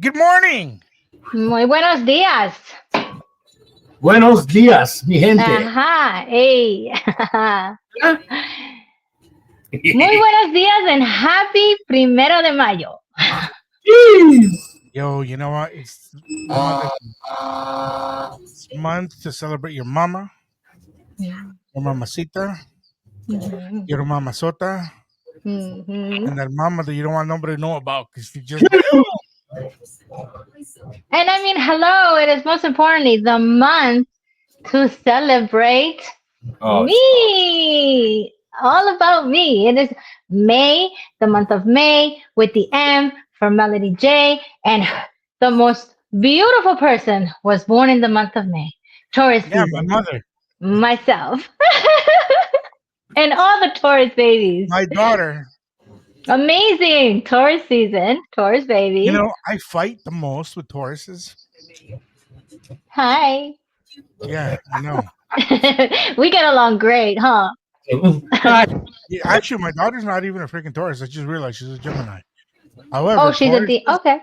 Good morning. Muy buenos días. Buenos días, mi gente. Ajá, hey. ¿Ah? Muy buenos días and happy 1 de Mayo. Jeez. Yo, you know what? It's month to celebrate your mama, your mamacita, Mhm. your mamazota, Mhm. and that mama that you don't want nobody to know about because you just. And I mean, hello, it is most importantly the month to celebrate Oh, me. All about me. It is May, the month of May, with the M for Melody J. And the most beautiful person was born in the month of May, Taurus Yeah, my season. mother, Myself. And all the Taurus babies. my daughter. Amazing. Taurus season, Taurus You babies. know, I fight the most with Tauruses. Hi. Yeah, I know. We get along great, huh? Yeah, actually, my daughter's not even a freaking Taurus. I just realized she's a Gemini. Oh, However, she's a D. Okay.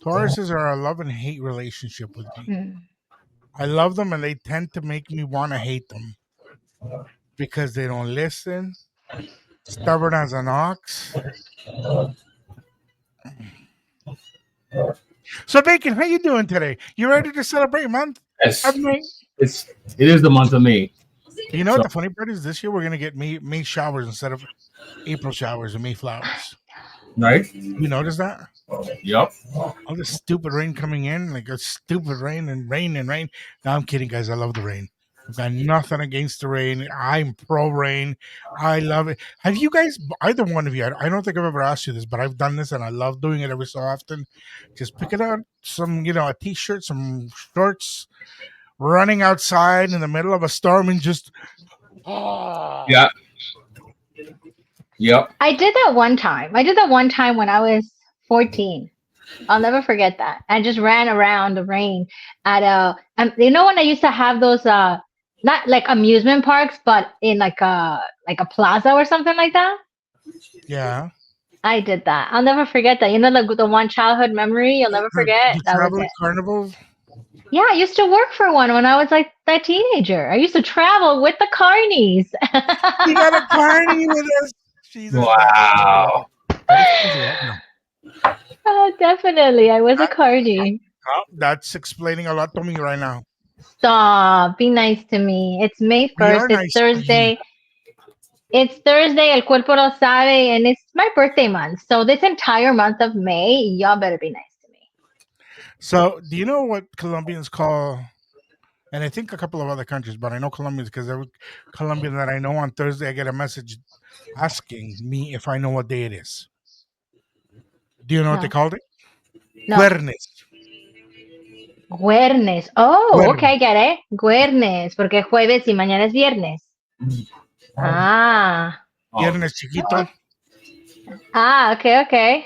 Tauruses are a love and hate relationship with me. Hmm. I love them, and they tend to make me want to hate them because they don't listen, stubborn as an ox. So, Bacon, how you doing today? You ready to celebrate month of yes, May? it is the month of May. You know what So the funny part is? This year we're gonna get May showers instead of April showers and May flowers. right? You notice that? Yep. All this stupid rain coming in, like a stupid rain and rain and rain. No, I'm kidding, guys. I love the rain. I've got nothing against the rain. I'm pro rain. I love it. Have you guys, either one of you, I don't think I've ever asked you this, but I've done this and I love doing it every so often. Just pick it out, some, a t shirt, some shorts, running outside in the middle of a storm and just, oh, Yeah. Yep. I did that one time. I did that one time when I was 14. I'll never forget that. I just ran around the rain at when I used to have those not like amusement parks, but in like a plaza or something like that. yeah. I did that. I'll never forget that. The one childhood memory you'll never forget. The That was traveling it. carnival. Yeah, I used to work for one when I was like a teenager. I used to travel with the carnies. You got a carny with us. Jesus, Wow. that explains a lot now. Oh, definitely. I was a That, carny. that's explaining a lot to me right now. Stop. Be nice to me. It's May We 1st. are It's nice to you. Thursday. It's Thursday. El cuerpo lo sabe. And it's my birthday month. So this entire month of May, y'all better be nice to me. So, do you know what Colombians call, and I think a couple of other countries, but I know Colombians because every Colombian that I know on Thursday, I get a message asking me if I know what day it is. Do you know what they No. called it? No. Juernes. Juernes. Oh, okay, Juernes. get it. Juernes. Porque es jueves y mañana es viernes. Ah. Oh, Viernes chiquito. Ah, okay, okay.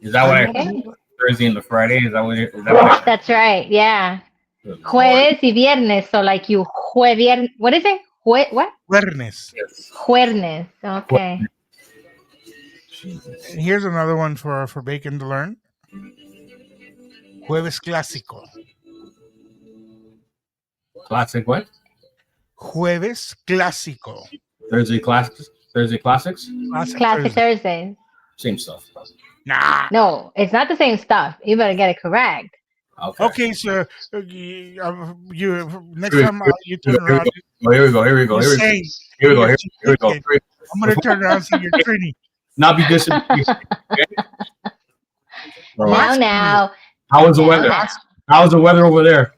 is that I what I Okay. Thursday and the Friday? Is that what it? Is that what That's right. Yeah. Good Lord. Jueves y viernes. So like you what is it? What? Juernes. Yes. Juernes. Okay. Jesus. And here's another one for Bacon to learn. Jueves clásico. Classic what? Jueves clásico. Thursday classics. Thursday classics. Classic Classic Thursday. Thursdays. Same stuff. Nah. No, it's not the same stuff. You better get it correct. Okay. Okay, so you next Here time we you go. turn around, Here we go. Here we go. you Here we go. say, Here we "Hey, go. you're Here we go. Chicken." I'm gonna turn around and say you're Trini. Not be disobedient. Okay? All I'm right. Now, asking you. now. How is the Now, weather? now. How's the weather over there?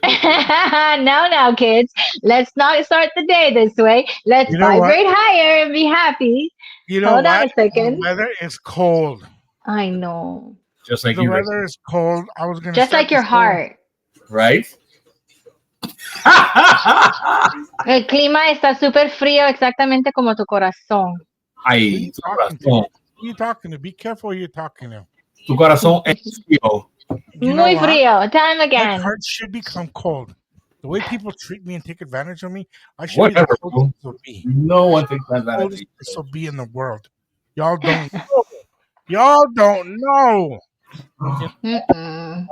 Now, kids. Let's not start the day this way. Let's You know what? vibrate higher and be happy. You know Hold on what? a The second. weather is cold. I know. Just like The you, Rick. weather is cold. I was gonna Just start like the your show. heart. Right? El clima está súper frío, exactamente como tu corazón. Who Ay, you talking to? corazón. Who you talking to? Be careful who you're talking to. Tu corazón es frío. You know Muy what? frío. Time My again. heart should become cold. The way people treat me and take advantage of me, I should be the Whatever, coldest bro. SOB. No one takes that advantage of Coldest you. SOB in the world. Y'all don't know. Y'all don't know. You know, Mm-mm.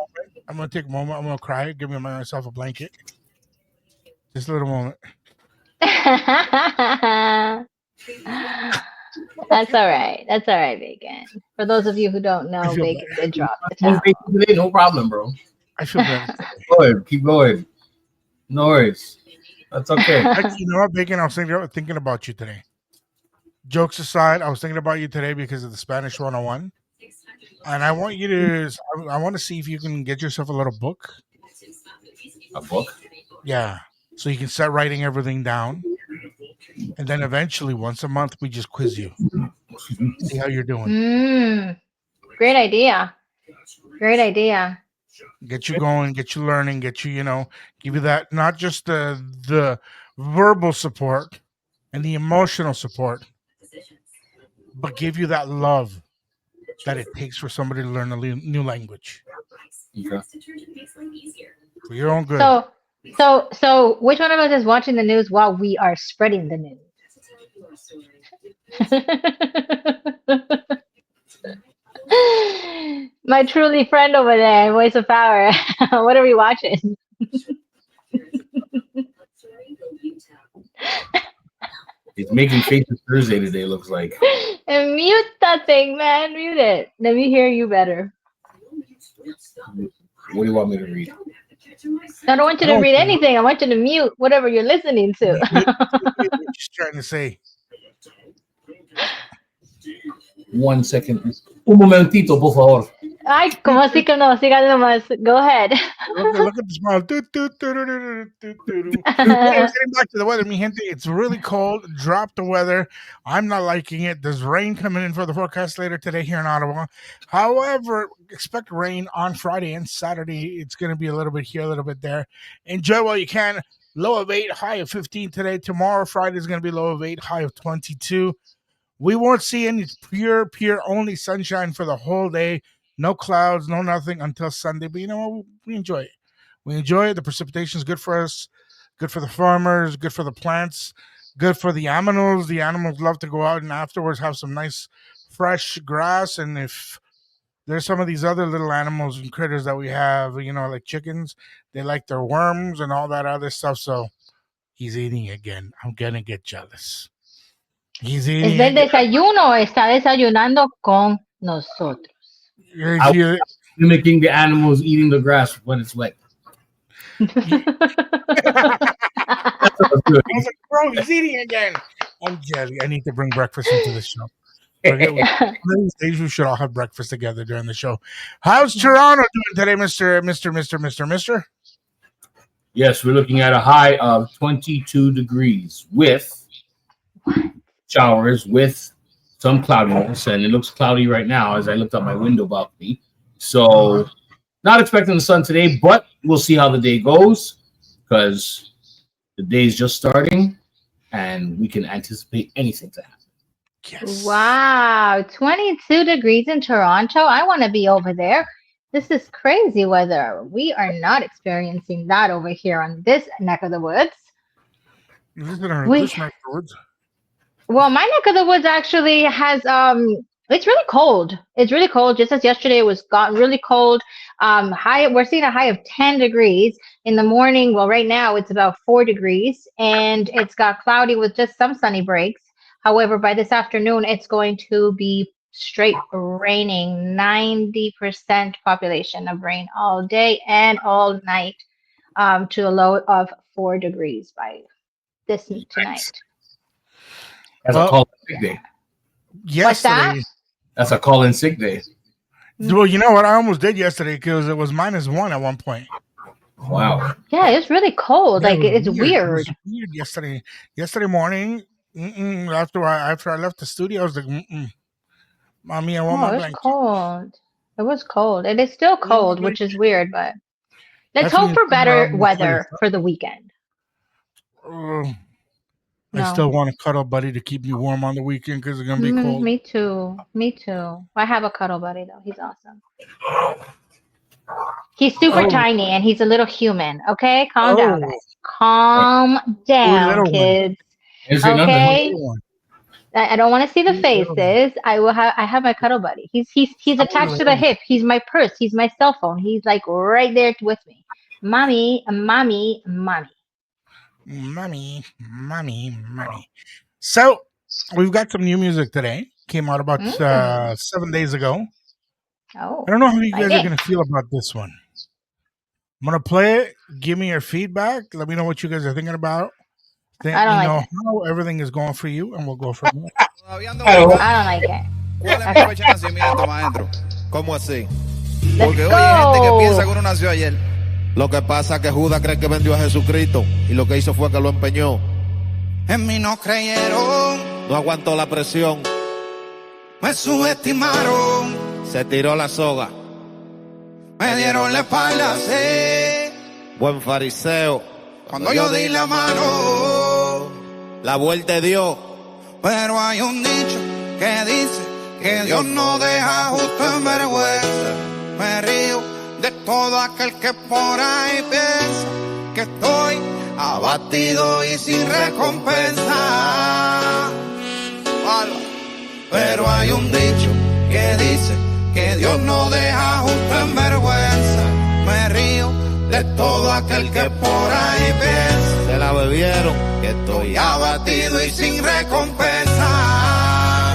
I'm gonna take a moment. I'm gonna cry. Give me myself a blanket. Just a little moment. That's all right. That's all right, Bacon. For those of you who don't I know, feel Bacon better. did drop the Most days towel. today, no problem, bro. I feel better. Go ahead, keep going. No worries. That's okay. Actually, you know what, Bacon? I was thinking about you today. Jokes aside, I was thinking about you today because of the Spanish 101. And I want you to, I want to see if you can get yourself a little book. A book? Yeah. So you can start writing everything down. And then eventually, once a month, we just quiz you. See how you're doing. Great idea. Great idea. Get you going, get you learning, get you, give you that, not just the verbal support and the emotional support, but give you that love that it takes for somebody to learn a new language Okay. for your own good. So, which one of us is watching the news while we are spreading the news? My truly friend over there, voice of power. What are we watching? It's making faces Thursday today, looks like. And mute that thing, man. Mute it. Let me hear you better. What do you want me to read? I don't want you I to don't read care. anything. I want you to mute whatever you're listening to. What you're trying to say. 1 second. Un momentito, por favor. Ay, como así que no, sigan nomás. Go ahead. Look at the smile. Anyways, getting back to the weather, mi gente, it's really cold. Drop the weather. I'm not liking it. There's rain coming in for the forecast later today here in Ottawa. However, expect rain on Friday and Saturday. It's going to be a little bit here, a little bit there. Enjoy while you can. Low of 8, high of 15 today. Tomorrow, Friday is going to be low of 8, high of 22. We won't see any pure only sunshine for the whole day. No clouds, no nothing until Sunday. But you know what? We enjoy it. We enjoy it. The precipitation is good for us, good for the farmers, good for the plants, good for the animals. The animals love to go out and afterwards have some nice fresh grass. And if there's some of these other little animals and critters that we have, like chickens, they like their worms and all that other stuff. So he's eating again. I'm going to get jealous. He's Es eating del again. desayuno. Está desayunando con nosotros. Mimicking the animals eating the grass when it's wet. That's what's good. I was like, bro, he's eating again. I'm jelly. I need to bring breakfast into the show. One of these days we should all have breakfast together during the show. How's Toronto doing today, Mr.? Yes, we're looking at a high of 22 degrees with showers, with some cloudiness, and it looks cloudy right now as I looked out my window balcony. So, not expecting the sun today, but we'll see how the day goes because the day's just starting and we can anticipate anything to happen. Yes. Wow, 22 degrees in Toronto. I want to be over there. This is crazy weather. We are not experiencing that over here on this neck of the woods. This neck of the woods. Well, my neck of the woods actually has it's really cold. It's really cold. Just as yesterday it was gotten really cold. We're seeing a high of 10 degrees in the morning. Well, right now it's about 4 degrees and it's got cloudy with just some sunny breaks. However, by this afternoon it's going to be straight raining. 90% population of rain all day and all night, to a low of 4 degrees by this tonight. That's a call in sick day. Yesterday. That's a call in sick day. Well, you know what? I almost did yesterday because it was -1 at one point. Wow. Yeah, it's really cold. Yeah, like it's weird. It was weird yesterday. Yesterday morning, after I left the studio, I was like, "Mommy, I want my blanket." Cold. It was cold. It is still cold, which is weird, but let's That's hope when for you better come out weather for the weekend. I still want a cuddle buddy to keep me warm on the weekend because it's gonna be cold. Me too. I have a cuddle buddy though. He's awesome. He's super tiny and he's a little human. Okay, calm down, guys. Calm down, kids. Okay. I don't want to see the You faces. I have my cuddle buddy. He's attached to the hip. He's my purse. He's my cell phone. He's like right there with me. Mommy, mommy, mommy. Mommy, mommy, mommy. So we've got some new music today. Came out about 7 days ago. Oh, I don't know how you like guys are it. gonna feel about this one. I'm gonna play it. Give me your feedback. Let me know what you guys are thinking about. Let I don't me like know it. how everything is going for you, and we'll go from there. Todavía ando I buscando don't like it. cuál es mi fecha de nacimiento, maestro. ¿Cómo así? Let's Porque oye, hay gente que piensa que go. uno nació ayer. Lo que pasa es que Judas cree que vendió a Jesucristo y lo que hizo fue que lo empeñó. En mí no creyeron, no aguantó la presión, me subestimaron, se tiró la soga, me dieron la espalda, sí. Buen fariseo, cuando yo di la mano, la vuelta dio. Pero hay un dicho que dice que Dios no deja justo en vergüenza. Me río de todo aquel que por ahí piensa que estoy abatido y sin recompensa. Pero hay un dicho que dice que Dios no deja justo en vergüenza. Me río de todo aquel que por ahí piensa. Se la bebieron, que estoy abatido y sin recompensa.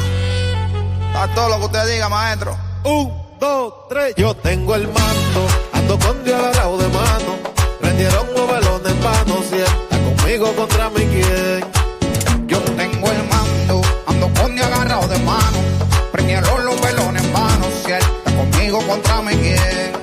A todo lo que usted diga, maestro. 1, 2, 3. Yo tengo el mando, ando con Dios agarrado de mano. Prendieron los velones en vano, si él está conmigo contra mí, ¿quién? Yo tengo el mando, ando con Dios agarrado de mano. Prendieron los velones en vano, si él está conmigo contra mí, ¿quién?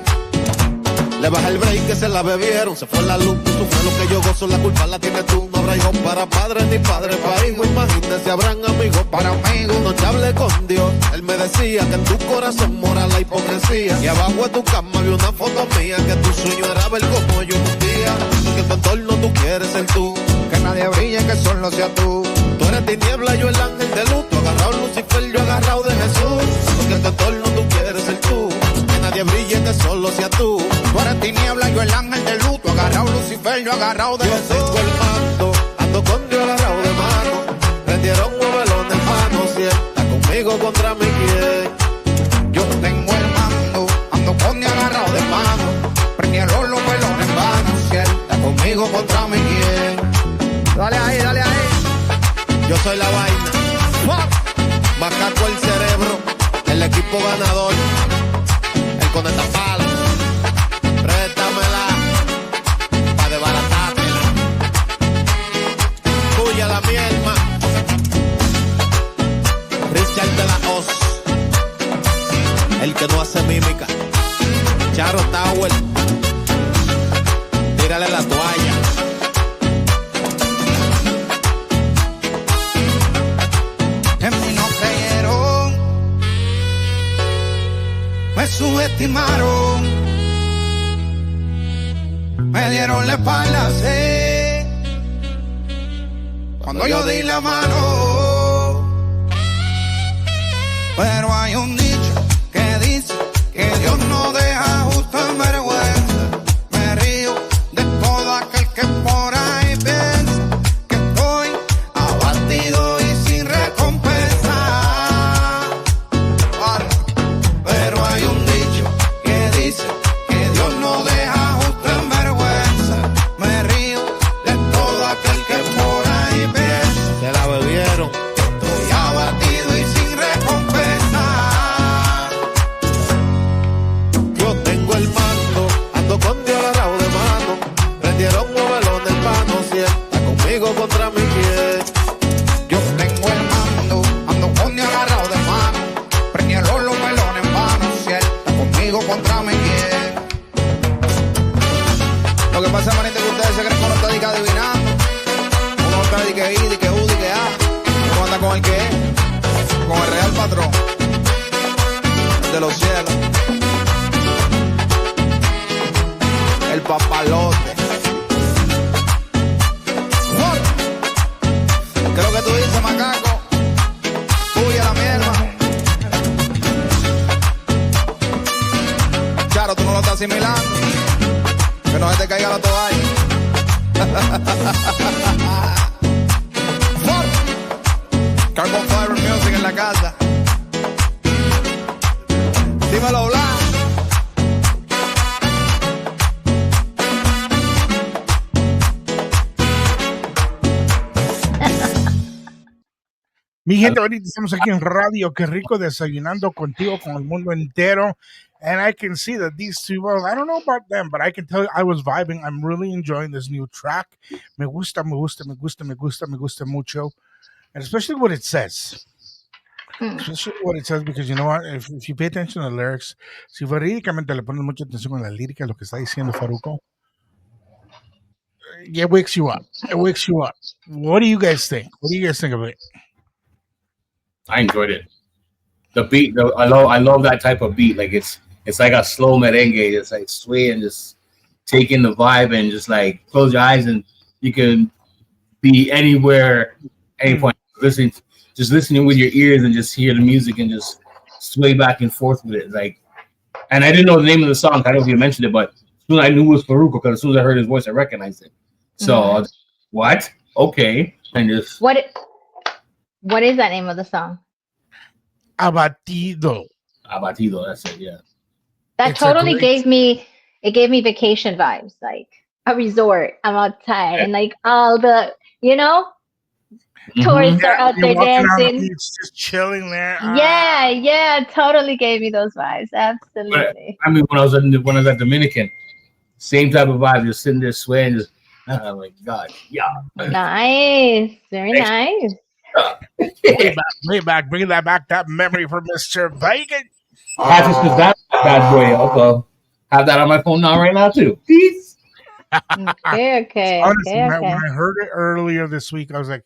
Le baja el break que se la bebieron, se fue la luz, tú fue lo que yo gozo, la culpa la tienes tú. No habrá hijos para padres ni padres para hijos, imagínate habrán amigos para amigos. No te hablé con Dios, él me decía que en tu corazón mora la hipocresía. Y abajo de tu cama vi una foto mía, que tu sueño era ver como yo un día. Que en tu entorno tú quieres ser tú, que nadie brille, que solo sea tú. Tú eres tiniebla, yo el ángel de luz, tú agarrado Lucifer, yo agarrado de Jesús. Porque en tu entorno tú quieres ser tú, que nadie brille, que solo sea tú. Tú eres tiniebla, yo el ángel de luz, tú agarrado Lucifer, yo agarrado de Jesús. Yo tengo el mando, ando con Dios agarrado de mano. Prendieron un velón de mano, si él está conmigo contra mí, ¿quién? Yo tengo el mando, ando con Dios agarrado de mano. Prendieron los velones en vano, si él está conmigo contra mí, ¿quién? Dale ahí, dale ahí. Yo soy la vaina, macaco el cerebro, el equipo ganador, el conecta palo. Préstamela pa' desbaratártela. Tuya la mielma. Richard de la Hoz, el que no hace mímica. Charo Tower, tírale la toalla. En mí no creyeron, me subestimaron. Me dieron la espalda, sí, cuando yo di la mano. Pero hay un dicho que dice que Dios no deja justo en vergüenza. Me río de todo aquel que por ahí piensa que estoy abatido y sin recompensa. Pero hay un dicho que dice que Dios no deja justo en vergüenza. Me río de todo aquel que por ahí piensa. Se la bebieron, estoy abatido y sin recompensa. Yo tengo el mando, ando con Dios agarrado de mano. Prendieron un balón en vano, si él está conmigo contra mí, ¿quién? Yo tengo el mando, ando con Dios agarrado de mano. Prendieron los velones en vano, si él está conmigo contra mí, ¿quién? Lo que pasa, manito, es que ustedes se creen que uno está adivinando. Uno está de que I, de que U, de que A. Uno anda con el que es, con el real patrón de los cielos, el papalote. ¿Qué es lo que tú dices, macaco? Tuya la mierda. Charo, tú no lo estás asimilando. Que no se te caiga la toalla. Carbon Fire la casa. Dímelo, Blas. Mi gente, ahorita estamos aquí en radio, qué rico, desayunando contigo con el mundo entero. And I can see that these two, well, I don't know about them, but I can tell you I was vibing. I'm really enjoying this new track. Me gusta, me gusta, me gusta, me gusta, me gusta mucho. And especially what it says. Especially what it says, because you know what? If you pay attention to the lyrics, si verídicamente le pones mucha atención a la lírica, lo que está diciendo Faruco, it wakes you up. It wakes you up. What do you guys think? What do you guys think of it? I enjoyed it. The beat, I love that type of beat. Like it's like a slow merengue. It's like sway and just take in the vibe and just like close your eyes and you can be anywhere, any point. Listening with your ears and just hear the music and just sway back and forth with it. Like, and I didn't know the name of the song. I don't know if you mentioned it, but as soon as I knew it was Faruko, because as soon as I heard his voice, I recognized it. So I was, what? Okay, and just What is that name of the song? Abatido. Abatido. That's it. Yeah. That It's a totally great- gave me vacation vibes, like a resort. I'm outside and like all the, tourists are out You're there walking on the dancing. beach, just chilling there. Yeah, totally gave me those vibes. Absolutely. I mean, when I was at Dominican, same type of vibe. Just sitting there swaying. Just, oh my God, yeah. Nice. Very nice. Way back, bringing that back, that memory for Mr. Bacon. That's just that bad boy. Also, have that on my phone now, right now too. Peace. Okay. Honestly, Okay. when I heard it earlier this week, I was like,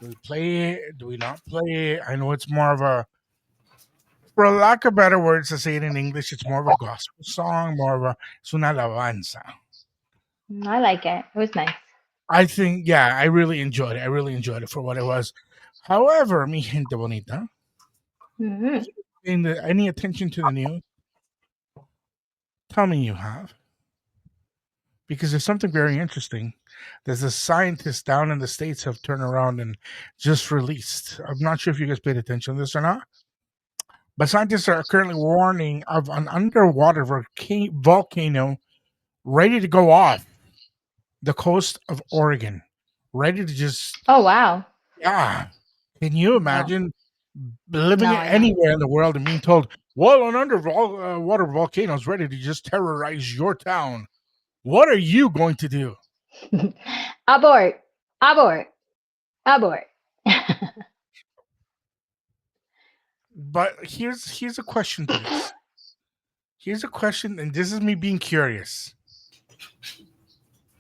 do we play it? Do we not play it? I know it's more of a, for lack of better words to say it in English, it's more of a gospel song, more of a, es una alabanza. I like it. It was nice. I think, yeah, I really enjoyed it. I really enjoyed it for what it was. However, mi gente bonita, Hmm. paying any attention to the news? Tell me you have. Because there's something very interesting. There's a scientist down in the States have turned around and just released. I'm not sure if you guys paid attention to this or not, but scientists are currently warning of an underwater volcano ready to go off the coast of Oregon. Ready to just, Oh wow. yeah. Can you imagine living No, I know. anywhere in the world and being told, well, an underwater volcano is ready to just terrorize your town? What are you going to do? Abort. But here's a question to this. Here's a question, and this is me being curious.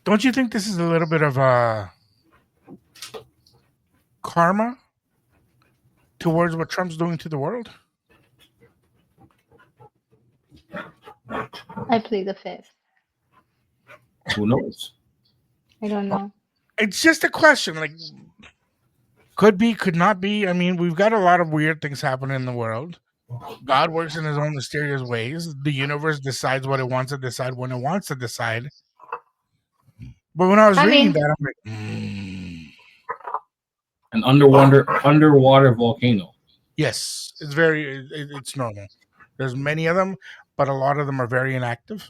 Don't you think this is a little bit of a karma towards what Trump's doing to the world? I plead the fifth. Who knows? I don't know. It's just a question. Like, could be, could not be. I mean, we've got a lot of weird things happening in the world. God works in his own mysterious ways. The universe decides what it wants to decide when it wants to decide. But when I was reading that, I'm like, An underwater volcano. yes, it's it's normal. There's many of them, but a lot of them are very inactive.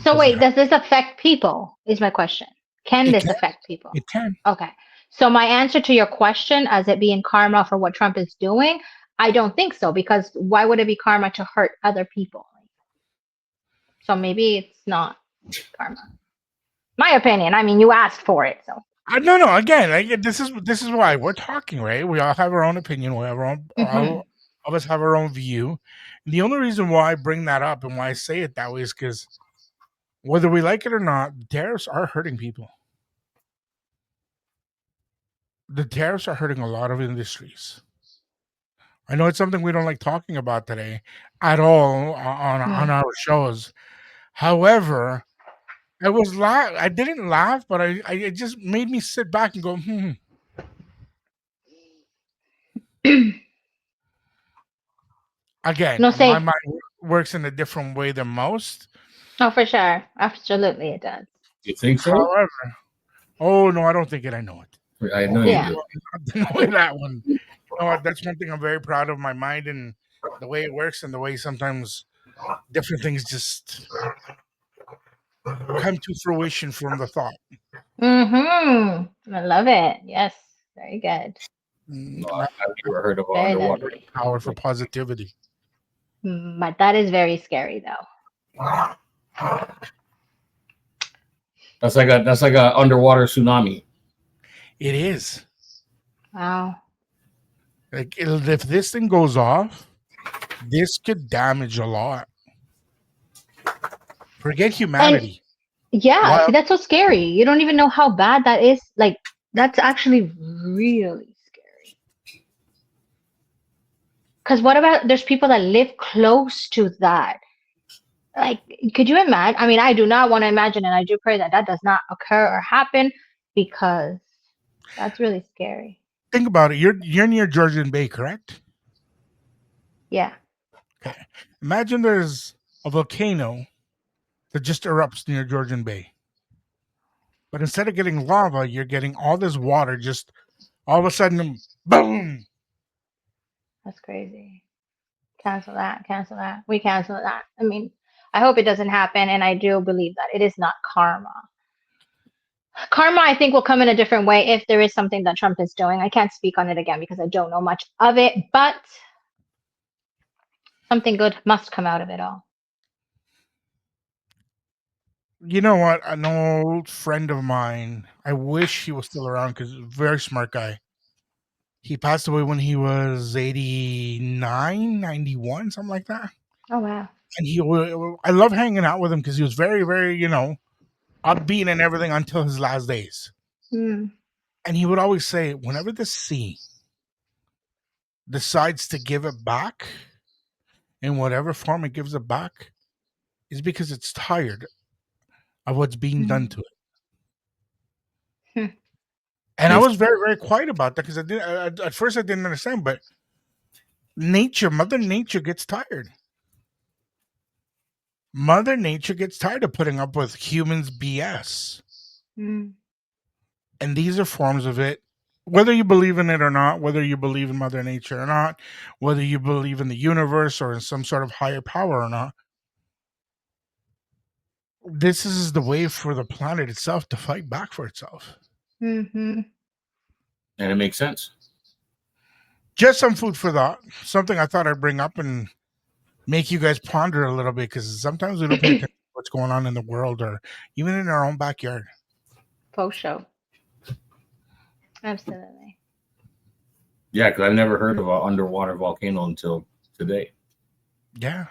So wait, does this affect people? Is my question. Can It this can. affect people? It can. Okay. So my answer to your question, as it being karma for what Trump is doing, I don't think so, because why would it be karma to hurt other people? So maybe it's not karma. My opinion. I mean, you asked for it, so. No. Again, this is why we're talking, right? We all have our own opinion. We have our own. All of us have our own view. And the only reason why I bring that up and why I say it that way is because whether we like it or not, the tariffs are hurting people. The tariffs are hurting a lot of industries. I know it's something we don't like talking about today at all on our shows. However, I didn't laugh, but it just made me sit back and go, Again, my mind works in a different way than most. Oh, for sure. Absolutely, it does. You think so? However, oh no, I don't think it. I know it. I know Yeah. you do. I know that one. know what? That's one thing I'm very proud of my mind and the way it works and the way sometimes different things just come to fruition from the thought. Mm-hmm. I love it. Yes. Very good. No, I I've never heard of an Very underwater. lovely. power for positivity. But that is very scary though. That's like a underwater tsunami. It is. Wow. Like if this thing goes off, this could damage a lot. Forget And humanity. yeah, While see, that's so scary. You don't even know how bad that is. Like, that's actually really scary. Because what about there's people that live close to that? Like, could you imagine? I mean, I do not want to imagine, and I do pray that that does not occur or happen because that's really scary. think about it, you're near Georgian Bay, correct? Yeah. Okay. Imagine there's a volcano that just erupts near Georgian Bay. But instead of getting lava, you're getting all this water just all of a sudden boom. That's crazy. Cancel that. Cancel that. We cancel that. I mean, I hope it doesn't happen, and I do believe that it is not karma. Karma, I think, will come in a different way if there is something that Trump is doing. I can't speak on it again because I don't know much of it, but something good must come out of it all. You know what? An old friend of mine, I wish he was still around because very smart guy. He passed away when he was 89, 91, something like that. Oh, wow. And I love hanging out with him because he was very, very, upbeat and everything until his last days. Mm. And he would always say, whenever the sea decides to give it back in whatever form it gives it back, is because it's tired of what's being done Mm. to it. Hmm. And I was very, very quiet about that because at first I didn't understand, but Mother Nature gets tired. Mother Nature gets tired of putting up with humans' BS. Mm. And these are forms of it. Whether you believe in it or not, whether you believe in Mother Nature or not, whether you believe in the universe or in some sort of higher power or not, this is the way for the planet itself to fight back for itself. Mm-hmm. And it makes sense. Just some food for thought. Something I thought I'd bring up and make you guys ponder a little bit because sometimes we don't pay attention to what's going on in the world or even in our own backyard. Post show. Absolutely. Yeah, because I've never heard of an underwater volcano until today. Yeah.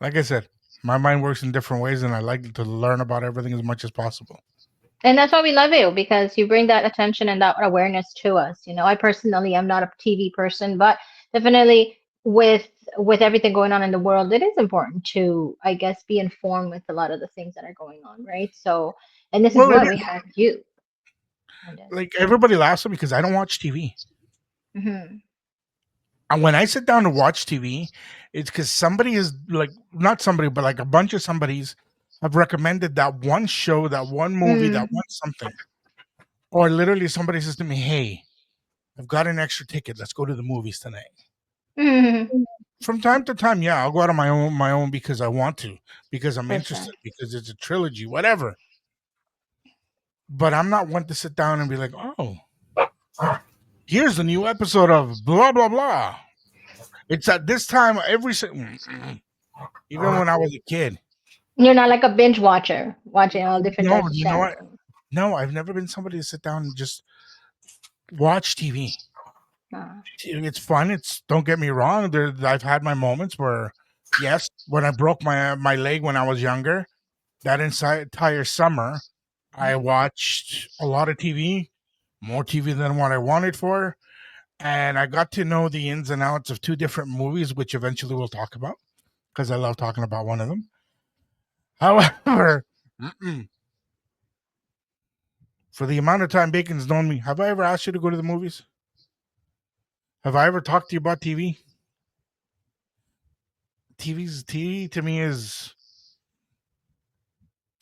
Like I said, my mind works in different ways and I like to learn about everything as much as possible. And that's why we love you because you bring that attention and that awareness to us. You know, I personally am not a TV person, but definitely with everything going on in the world, it is important to, I guess, be informed with a lot of the things that are going on, right? So, and this is Well, it why we is. have you. Like everybody laughs at me because I don't watch TV. Mm-hmm. And when I sit down to watch TV, it's because somebody is like, not somebody, but like a bunch of somebody's have recommended that one show, that one movie, that Mm-hmm. one something. Or literally somebody says to me, hey, I've got an extra ticket. Let's go to the movies tonight. Mm-hmm. From time to time, yeah, I'll go out on my own because I want to, because I'm For interested, sure. because it's a trilogy, whatever. But I'm not one to sit down and be like, oh, here's the new episode of blah blah blah. It's at this time even when I was a kid. You're not like a binge watcher, watching all different No, types of you know what? channels. No, I've never been somebody to sit down and just watch TV. Ah. It's fun. It's don't get me wrong. I've had my moments where, yes, when I broke my leg when I was younger, that entire summer, I watched a lot of TV, more TV than what I wanted for, and I got to know the ins and outs of two different movies, which eventually we'll talk about because I love talking about one of them. However, for the amount of time Bacon's known me, have I ever asked you to go to the movies? Have I ever talked to you about TV? TV to me is,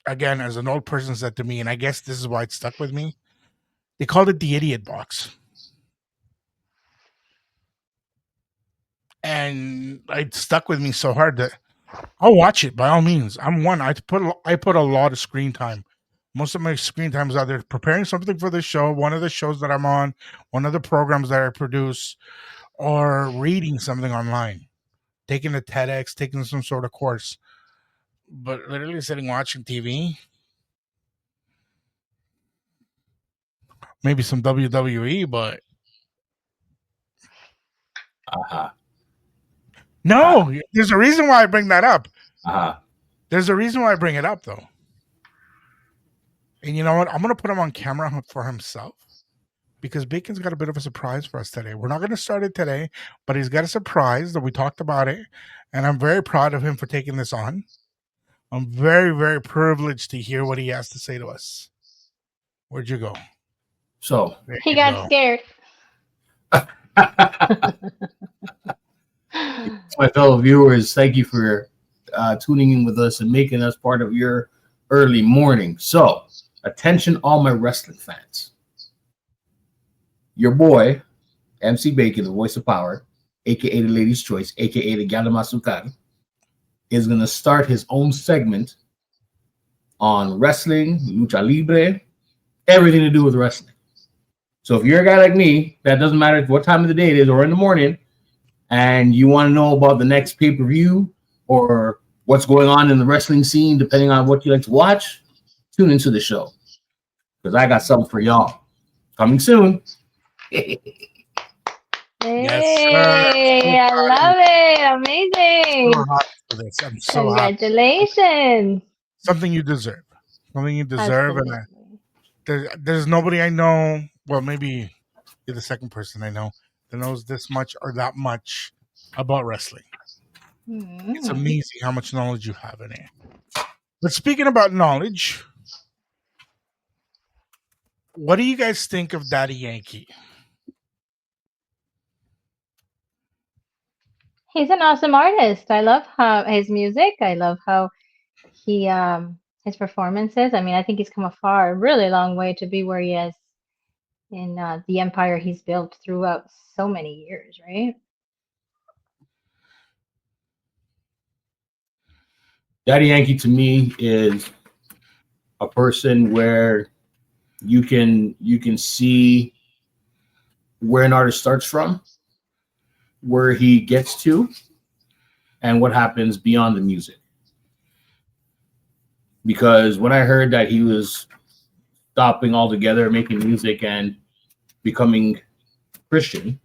again, as an old person said to me, and I guess this is why it stuck with me. They called it the idiot box. and it stuck with me so hard that I'll watch it by all means. I put a lot of screen time. Most of my screen time is either preparing something for the show, one of the shows that I'm on, one of the programs that I produce, or reading something online, taking a TEDx, taking some sort of course. But literally sitting watching TV, maybe some WWE, but Uh-huh. no, there's a reason why I bring that up. Uh-huh. There's a reason why I bring it up, though. And you know what? I'm going to put him on camera for himself because Bacon's got a bit of a surprise for us today. We're not going to start it today, but he's got a surprise that we talked about it. And I'm very proud of him for taking this on. I'm very, very privileged to hear what he has to say to us. Where'd you go? So There He you got go. scared. my fellow viewers, thank you for tuning in with us and making us part of your early morning. So, attention, all my wrestling fans. Your boy, MC Bacon, the voice of power, aka the Ladies' Choice, aka the Galamasukar, is going to start his own segment on wrestling, lucha libre, everything to do with wrestling. So if you're a guy like me, that doesn't matter what time of the day it is or in the morning, and you want to know about the next pay-per-view or what's going on in the wrestling scene, depending on what you like to watch, tune into the show. Because I got something for y'all. Coming soon. Hey, Yes, I love it. Amazing. so happy for this. I'm so happy. Congratulations. Something you deserve. Something you deserve. And Absolutely. there's nobody I know. Well, maybe you're the second person I know that knows this much or that much about wrestling. It's amazing how much knowledge you have in it. But speaking about knowledge, what do you guys think of Daddy Yankee? He's an awesome artist. I love how his music. I love how he his performances. I mean, I think he's come a far, really long way to be where he is in the empire he's built throughout so many years, right? Daddy Yankee to me is a person where you can see where an artist starts from, where he gets to, and what happens beyond the music. Because when I heard that he was stopping altogether making music and becoming Christian,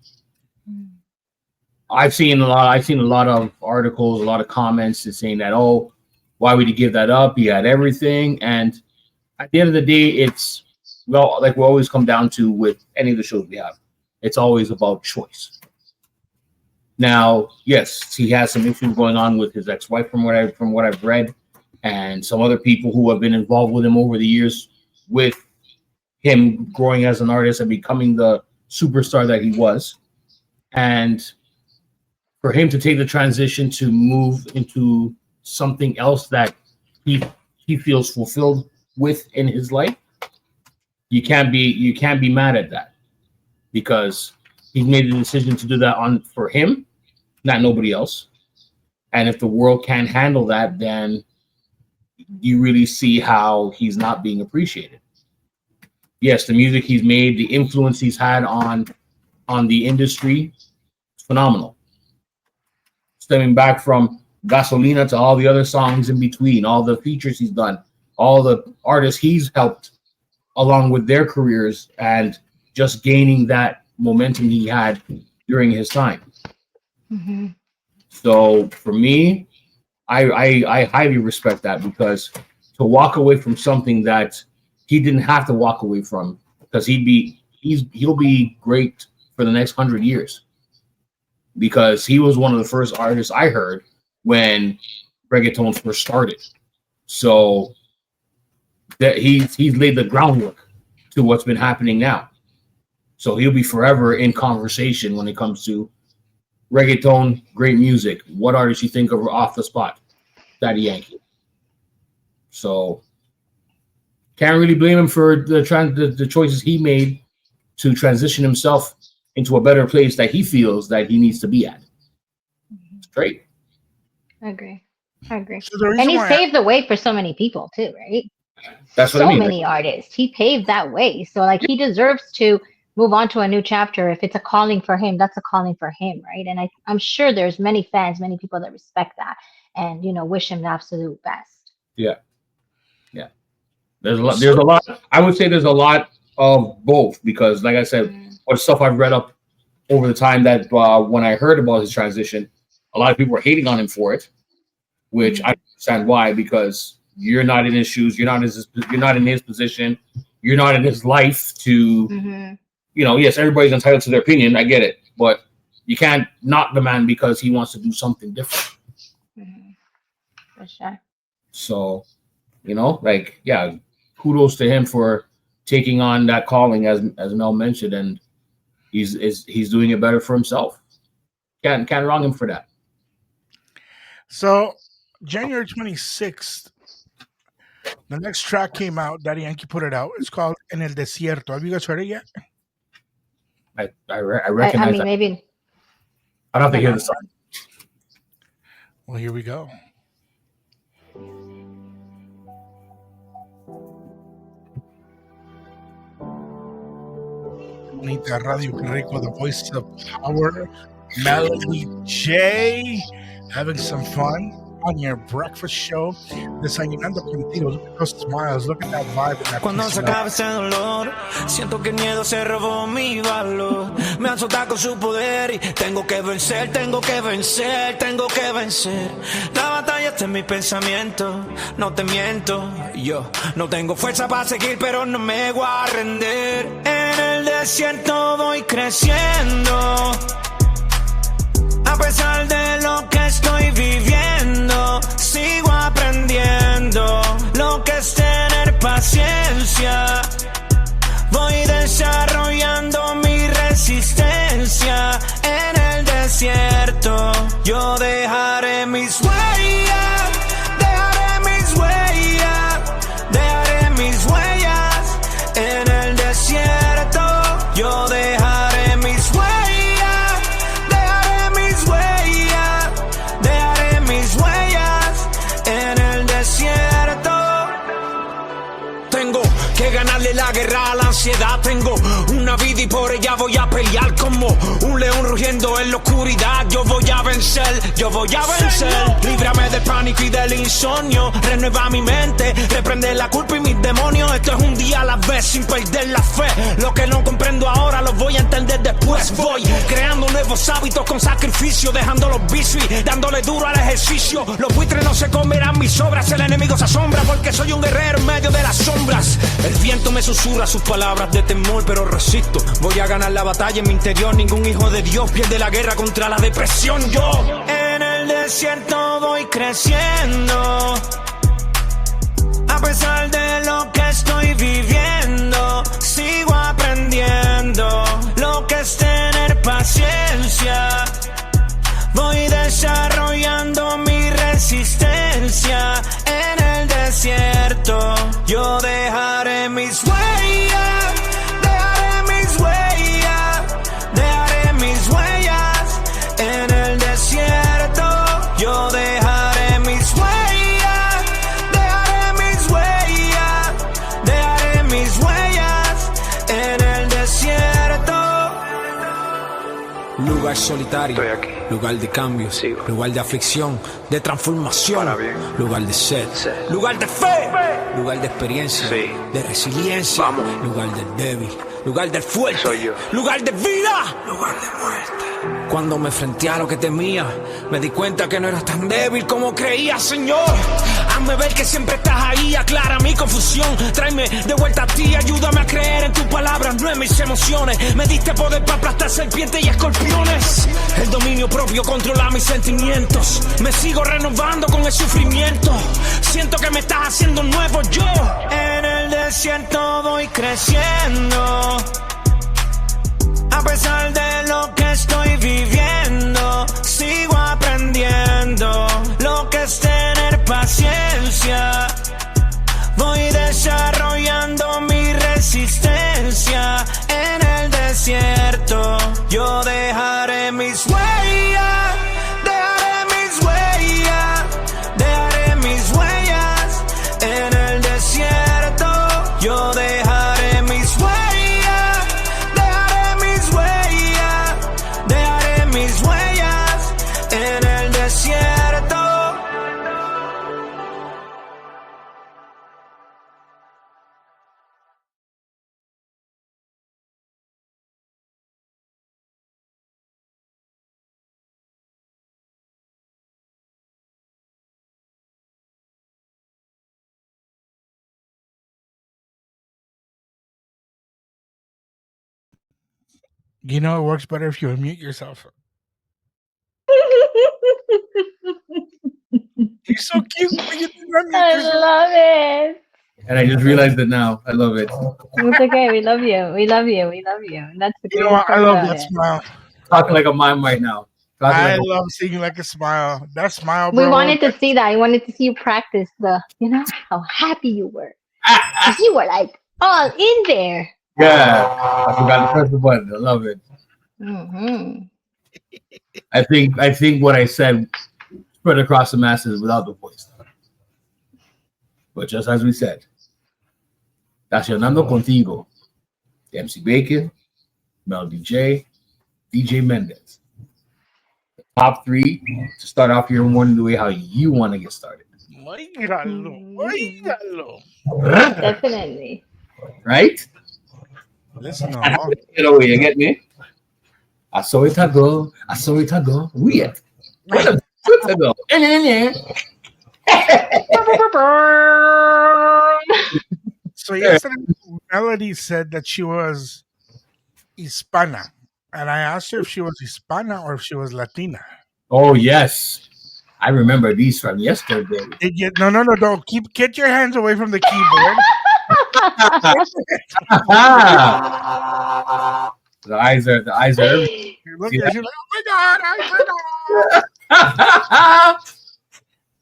I've seen a lot of articles, a lot of comments saying that, oh, why would he give that up? He had everything. And at the end of the day, it's, well, like we always come down to with any of the shows we have, it's always about choice. Now, yes, he has some issues going on with his ex-wife from what I've read, and some other people who have been involved with him over the years with him growing as an artist and becoming the superstar that he was. And for him to take the transition to move into something else that he feels fulfilled with in his life, you can't be mad at that, because he's made the decision to do that for him, not nobody else. And if the world can't handle that, then you really see how he's not being appreciated. Yes, the music he's made, the influence he's had on the industry, is phenomenal. Stemming back from Gasolina to all the other songs in between, all the features he's done, all the artists he's helped along with their careers, and just gaining that momentum he had during his time. Mm-hmm. So for me, I highly respect that, because to walk away from something that he didn't have to walk away from, because he'll be great for the next 100 years, because he was one of the first artists I heard when reggaeton first started. So that he's laid the groundwork to what's been happening now. So he'll be forever in conversation when it comes to reggaeton, great music. What artists you think of off the spot? Daddy Yankee. So can't really blame him for the choices he made to transition himself into a better place that he feels that he needs to be at. Great. I agree. So the And reason he why paved the way for so many people too, right? That's what So I mean. many artists. He paved that way. So like he deserves to move on to a new chapter. If it's a calling for him, that's a calling for him, right? And I'm sure there's many fans, many people that respect that and wish him the absolute best. Yeah. There's a lot. I would say there's a lot of both because, like I said, or stuff I've read up over the time that when I heard about his transition, a lot of people were hating on him for it, which I understand why, because you're not in his shoes, you're not in his position, you're not in his life to, yes, everybody's entitled to their opinion. I get it, but you can't knock the man because he wants to do something different. For sure. So, kudos to him for taking on that calling, as Mel mentioned, and he's doing it better for himself. Can't wrong him for that. So January 26th, the next track came out. Daddy Yankee put it out. It's called En el Desierto. Have you guys heard it yet? I recognize I mean, that. maybe. I don't have to hear the song. Well, here we go. Bonita Radio Qué Rico, the voice of power, Melody J, having some fun on your breakfast show. Desayunando Contigo. Look at those smiles. Look at that vibe. And that Cuando se acabe ese dolor, siento que el miedo se robó mi valor. Me azota con su poder y tengo que vencer, tengo que vencer, tengo que vencer. La batalla está en mi pensamiento, no te miento. Yo no tengo fuerza para seguir, pero no me voy a rendir. En el desierto voy creciendo. A pesar de lo que estoy viviendo, sigo aprendiendo lo que es tener paciencia. Voy desarrollando mi resistencia en el desierto. Yo dejaré mis huellas, dejaré mis huellas, dejaré mis huellas en el desierto. Yo dejaré mis huellas. Que ganarle la guerra a la ansiedad. Tengo una vida y por ella voy a pelear como un león rugiendo en la oscuridad. Yo voy a vencer, yo voy a vencer. Líbrame del pánico y del insomnio. Renueva mi mente, reprende la culpa y mis demonios. Esto es un día a la vez sin perder la fe. Lo que no comprendo ahora lo voy a entender después. Voy creando nuevos hábitos con sacrificio, dejando los vicios y dándole duro al ejercicio. Los buitres no se comerán mis obras. El enemigo se asombra porque soy un guerrero en medio de las sombras. El viento me susurra sus palabras de temor, pero resisto. Voy a ganar la batalla en mi interior. Ningún hijo de Dios pierde la guerra contra la depresión. Yo en el desierto voy creciendo. A pesar de lo que estoy viviendo, sigo aprendiendo lo que es tener paciencia. Voy desarrollando mi resistencia en el desierto. Yo dejaré mis huellas, dejaré mis huellas, dejaré mis huellas en el desierto. Yo dejaré mis huellas, dejaré mis huellas, dejaré mis huellas en el desierto. Lugar solitario, lugar de cambio, lugar de aflicción, de transformación, lugar de sed, lugar de fe, lugar de experiencia, de resiliencia, lugar del débil, lugar del fuerte, lugar de vida, lugar de muerte. Cuando me enfrenté a lo que temía, me di cuenta que no era tan débil como creía, Señor. Hazme ver que siempre estás ahí, aclara mi confusión. Tráeme de vuelta a ti, ayúdame a creer en tus palabras, no en mis emociones. Me diste poder para aplastar serpientes y escorpiones. El dominio propio controla mis sentimientos. Me sigo renovando con el sufrimiento. Siento que me estás haciendo nuevo yo. En el desierto voy creciendo. A pesar de lo que estoy viviendo, sigo aprendiendo lo que es tener paciencia. Voy desarrollando mi resistencia en el desierto. Yo dejaré mis huellas, dejaré You know, it works better if you unmute yourself. You're so cute. But you didn't unmute I yourself. love it. And I just realized it now. I love it. It's okay. We love you. We love you. We love you. And that's the You know greatest what? I part love about that it. smile. Talking like a mime right now. Talking I like a, love seeing like a smile. That smile, We bro. wanted to see that. I wanted to see you practice how happy you were. Because you were like all in there. yeah. I forgot to press the button. I love it. Mm-hmm. I think what I said spread across the masses without the voice. But just as we said, Desayunando Contigo, MC Bacon, Mel DJ, DJ Mendez. The top three to start off your morning the way how you want to get started. Definitely. Right? Listen, no. Get away, you get me? I saw it go. Weird. Where the go? So yesterday, Melody said that she was Hispana, and I asked her if she was Hispana or if she was Latina. Oh yes, I remember these from yesterday. Did you? No, don't get your hands away from the keyboard. The eyes are. Look See at you, like, oh my god, I forgot.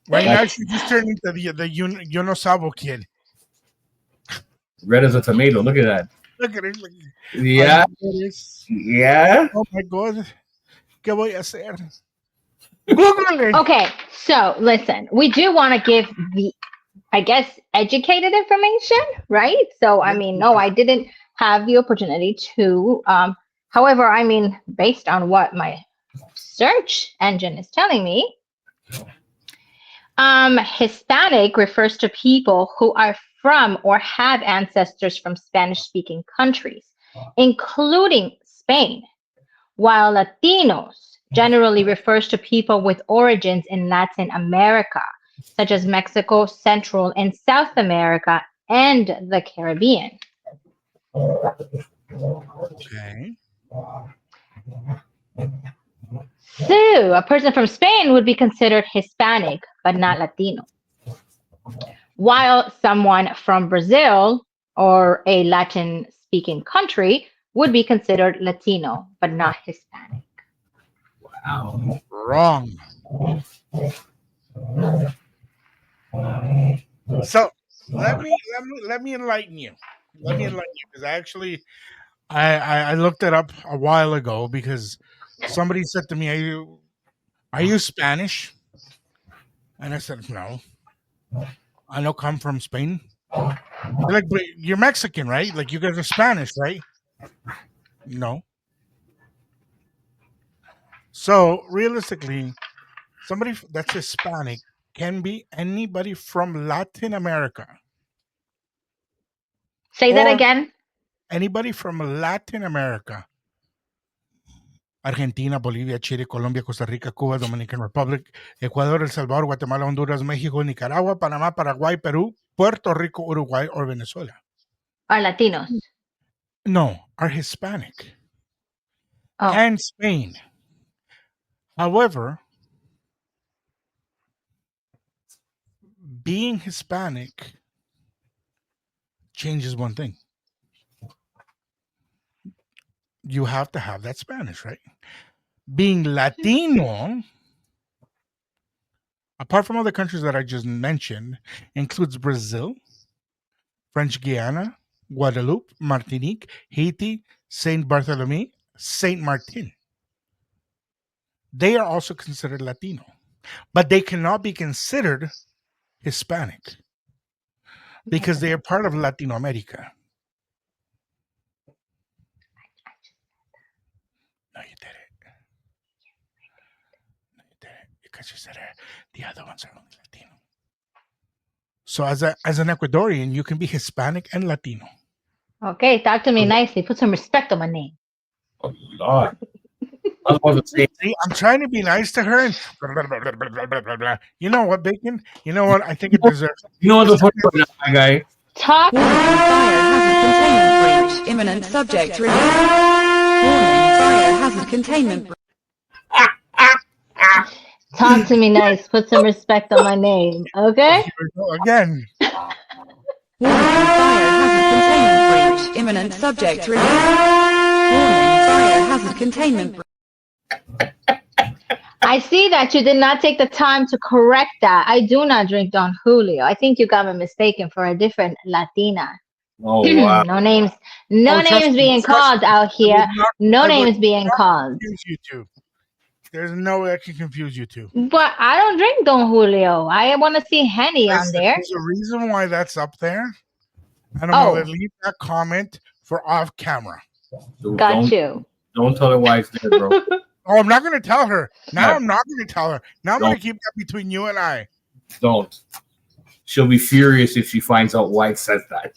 Right now, she just turned into the Yo No Sabo kid. Red as a tomato. Look at that. Look at it. Like, Yeah. Yeah. oh my god, ¿qué voy a hacer? Google it. Okay, so listen, we do want to give the, I guess, educated information, right? So, I mean, no, I didn't have the opportunity to. However, I mean, based on what my search engine is telling me, Hispanic refers to people who are from or have ancestors from Spanish-speaking countries, including Spain, while Latinos generally refers to people with origins in Latin America, such as Mexico, Central and South America, and the Caribbean. Okay. So, a person from Spain would be considered Hispanic, but not Latino. While someone from Brazil or a Latin-speaking country would be considered Latino, but not Hispanic. Wow. Wrong. So let me enlighten you. Let me enlighten you because I looked it up a while ago because somebody said to me, "Are you Spanish?" And I said, "No, I don't come from Spain." They're like, "But you're Mexican, right? Like you guys are Spanish, right?" No. So realistically, somebody that's Hispanic can be anybody from Latin America. Say that Or- again. Anybody from Latin America. Argentina, Bolivia, Chile, Colombia, Costa Rica, Cuba, Dominican Republic, Ecuador, El Salvador, Guatemala, Honduras, México, Nicaragua, Panamá, Paraguay, Perú, Puerto Rico, Uruguay, or Venezuela. Are Latinos. No, are Hispanic. Oh, And Spain. However, being Hispanic changes one thing. You have to have that Spanish, right? Being Latino, apart from other countries that I just mentioned, includes Brazil, French Guiana, Guadeloupe, Martinique, Haiti, Saint Bartholomew, Saint Martin. They are also considered Latino, but they cannot be considered Hispanic because they are part of Latino America. No, you did it. No, you did it because you said it. The other ones are only Latino. So as an Ecuadorian, you can be Hispanic and Latino. okay. Talk to me nicely. Put some respect on my name. Oh Lord. I was about to say, See, I'm trying to be nice to her, and blah, blah, blah, blah, blah, blah, blah, blah. You know what, Bacon? You know what? I think it deserves. you know what the funny part is, my guy? Talk. Warning, fire hazard containment breach. Imminent subject release. Fire hazard containment. Talk to me nice. Put some respect on my name, okay? Here we go again. Warning, fire hazard containment breach. Imminent subject release. Warning, fire hazard containment breach. I see that you did not take the time to correct that. I do not drink Don Julio. I think you got me mistaken for a different Latina. Oh wow. No names. No Oh, trust names me, being trust called me. out here. I would not- No I would names being not called. Confuse you two. There's no way I can confuse you two. But I don't drink Don Julio. I want to see Henny on Listen, there. there's a reason why that's up there. And I'm Oh. gonna leave that comment for off camera. Dude, Got you. Don't tell her why it's there, bro. Oh, I'm not gonna tell her. Now No. I'm not gonna tell her. Now I'm Don't. gonna keep that between you and I. Don't. She'll be furious if she finds out why it says that.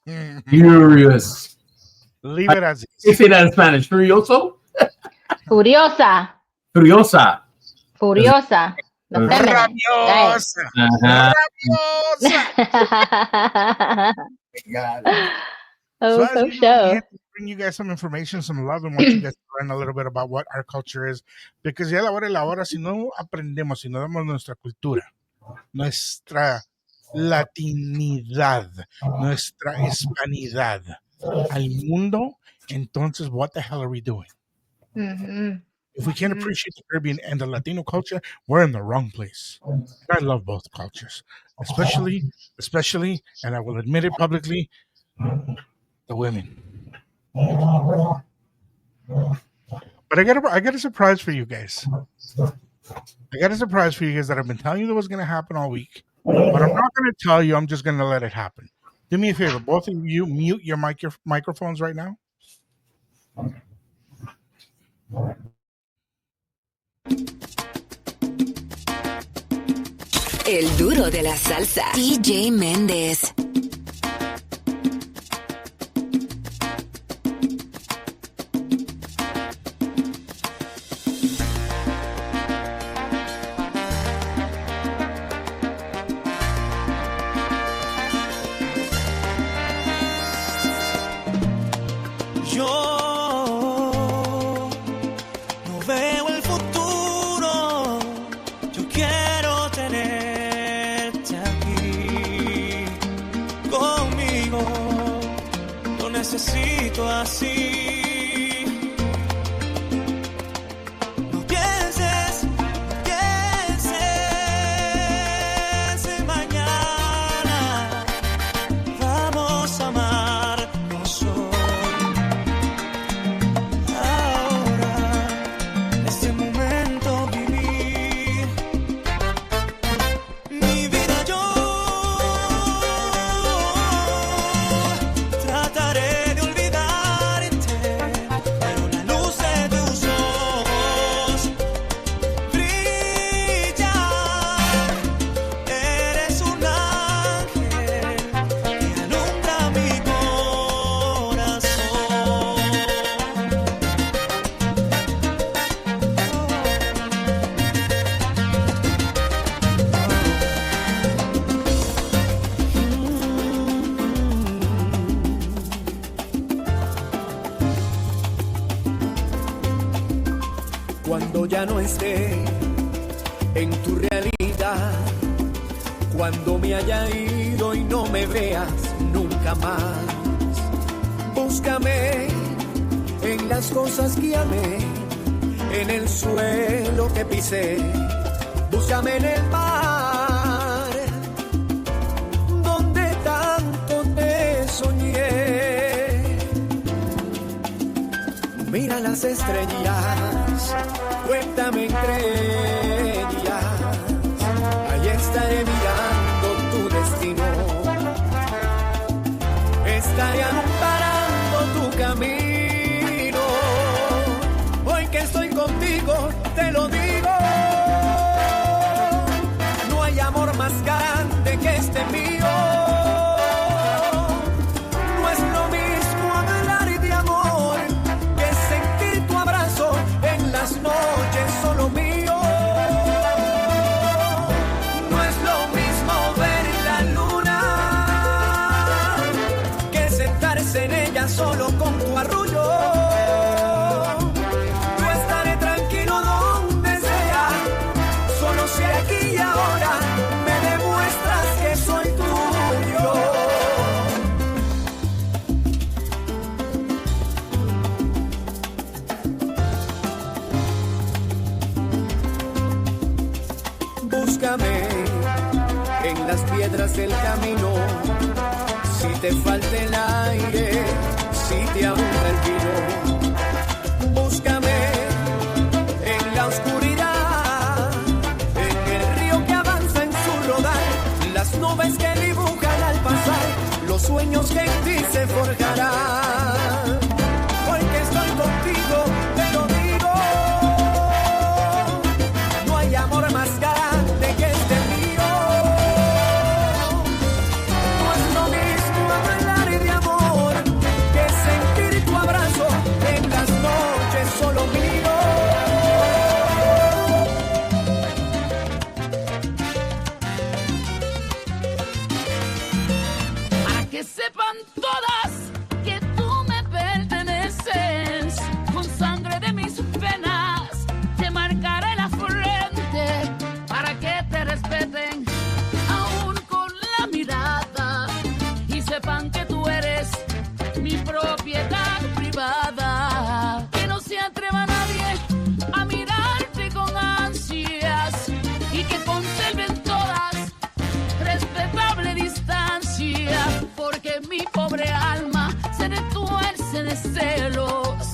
Mhm. Furious. Leave it as They is. say that in Spanish. Furioso? Furiosa. Furiosa. Furiosa. The feminine. Rabiosa. Uh-huh. Rabiosa. Right. So Oh, as so we show. begin to bring you guys some information, some love, and want you guys to learn a little bit about what our culture is. Because ya la hora es la hora, si no aprendemos, si no damos nuestra cultura, nuestra latinidad, nuestra hispanidad al mundo, entonces what the hell are we doing? Mhm. If we can't appreciate the Caribbean and the Latino culture, we're in the wrong place. And I love both cultures, especially, and I will admit it publicly, the women. But I got a surprise for you guys. I got a surprise for you guys that I've been telling you that was going to happen all week, but I'm not going to tell you. I'm just going to let it happen. Do me a favor, both of you, mute your microphones right now. El duro de la salsa. DJ Méndez. Yo no veo el futuro, yo quiero tenerte aquí conmigo, lo necesito así. No pienses en mañana, vamos a amarnos hoy. Ahora, este momento vivir mi vida yo trataré de olvidarte, pero la luz de tus ojos brilla. Eres un ángel que alumbra mi corazón. Cuando ya no esté en tu realidad, cuando me haya ido y no me veas nunca más, búscame en las cosas que amé, en el suelo que pisé, búscame en el mar, donde tanto te soñé. Mira las estrellas, cuéntame entre ellas, ahí estaré mirando tu destino, estaré amparando tu camino. Hoy que estoy contigo, te lo digo, no hay amor más grande que este mío. No es lo mismo hablar de amor que sentir tu abrazo en las noches solo mío. No es lo mismo ver la luna que sentarse en ella solo con tu arrullo. búscame en las piedras del camino. Si te falta el aire, si te abunda el vino, búscame en la oscuridad, en el río que avanza en su rodar, las nubes que dibujan al pasar, los sueños que en ti se forjarán. Porque estoy contigo, te lo digo, no hay amor más grande que este mío. No es lo mismo hablar de amor que sentir tu abrazo en las noches solo mío. Para que sepan todas que tú me perteneces, con sangre de mis penas te marcaré la frente, para que te respeten aún con la mirada y sepan que tú eres mi propiedad privada. Que no se atreva nadie a mirarte con ansias y que conserven todas respetable distancia, porque mi pobre alma se retuerce de celos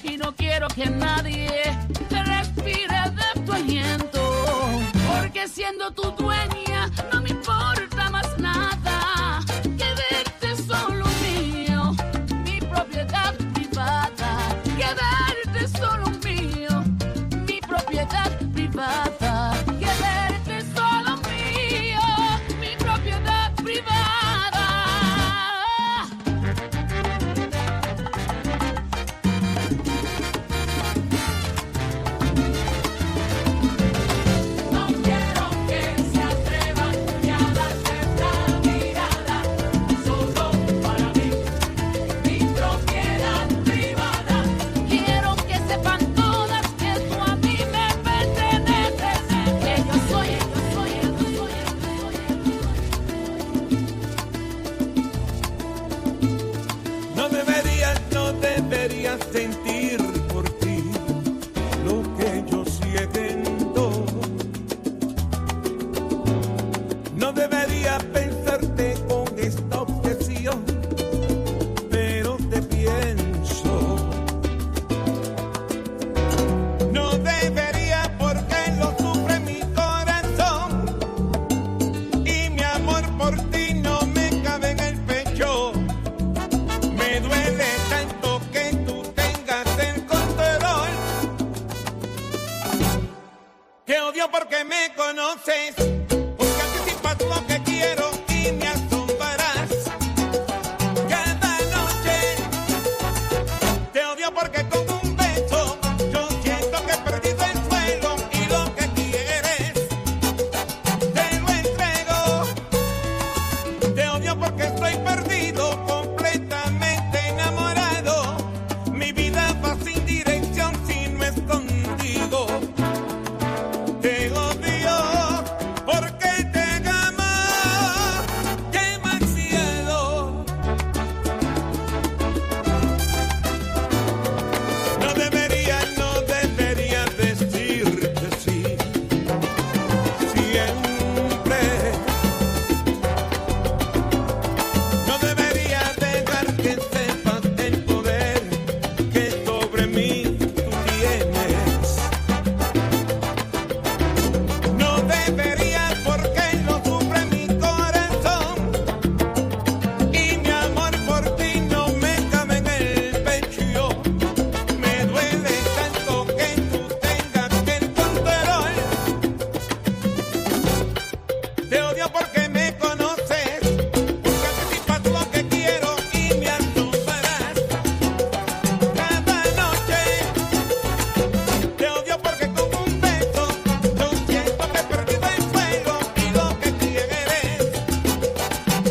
y no quiero que nadie te respire de tu aliento, porque siendo tu dueña no me importa más nada que verte solo mío, mi propiedad privada, que verte solo mío, mi propiedad privada, que verte solo mío, mi propiedad privada. No quiero que se atrevan ni a darte la mirada, solo para mí, mi propiedad privada. Quiero que sepan todas que tú a mí me perteneces, que yo soy, No deberías sentir por ti lo que yo siento. No debería pensarte con esta obsesión, pero te pienso. No debería porque lo sufre mi corazón y mi amor por ti no me cabe en el pecho. Me duele tanto que tú tengas el control, que odio porque me conoces, porque anticipas lo que quiero y me asombrarás cada noche. Te odio porque con un beso yo siento que he perdido el suelo y lo que quieres te lo entrego. Te odio porque estoy perdido, completamente enamorado. Mi vida va sin dirección si no es contigo. Te odio porque te amo demasiado. No debería decirte sí siempre. No debería dejar que sepas el poder que sobre mí tú tienes. No debería porque lo sufre mi corazón y mi amor por ti no me cabe en el pecho. Me duele tanto que tú tengas el control. Te odio porque me conoces, porque anticipas lo que quiero y me asombrarás cada noche. Te odio porque con un beso yo siento que he perdido el suelo y lo que quieres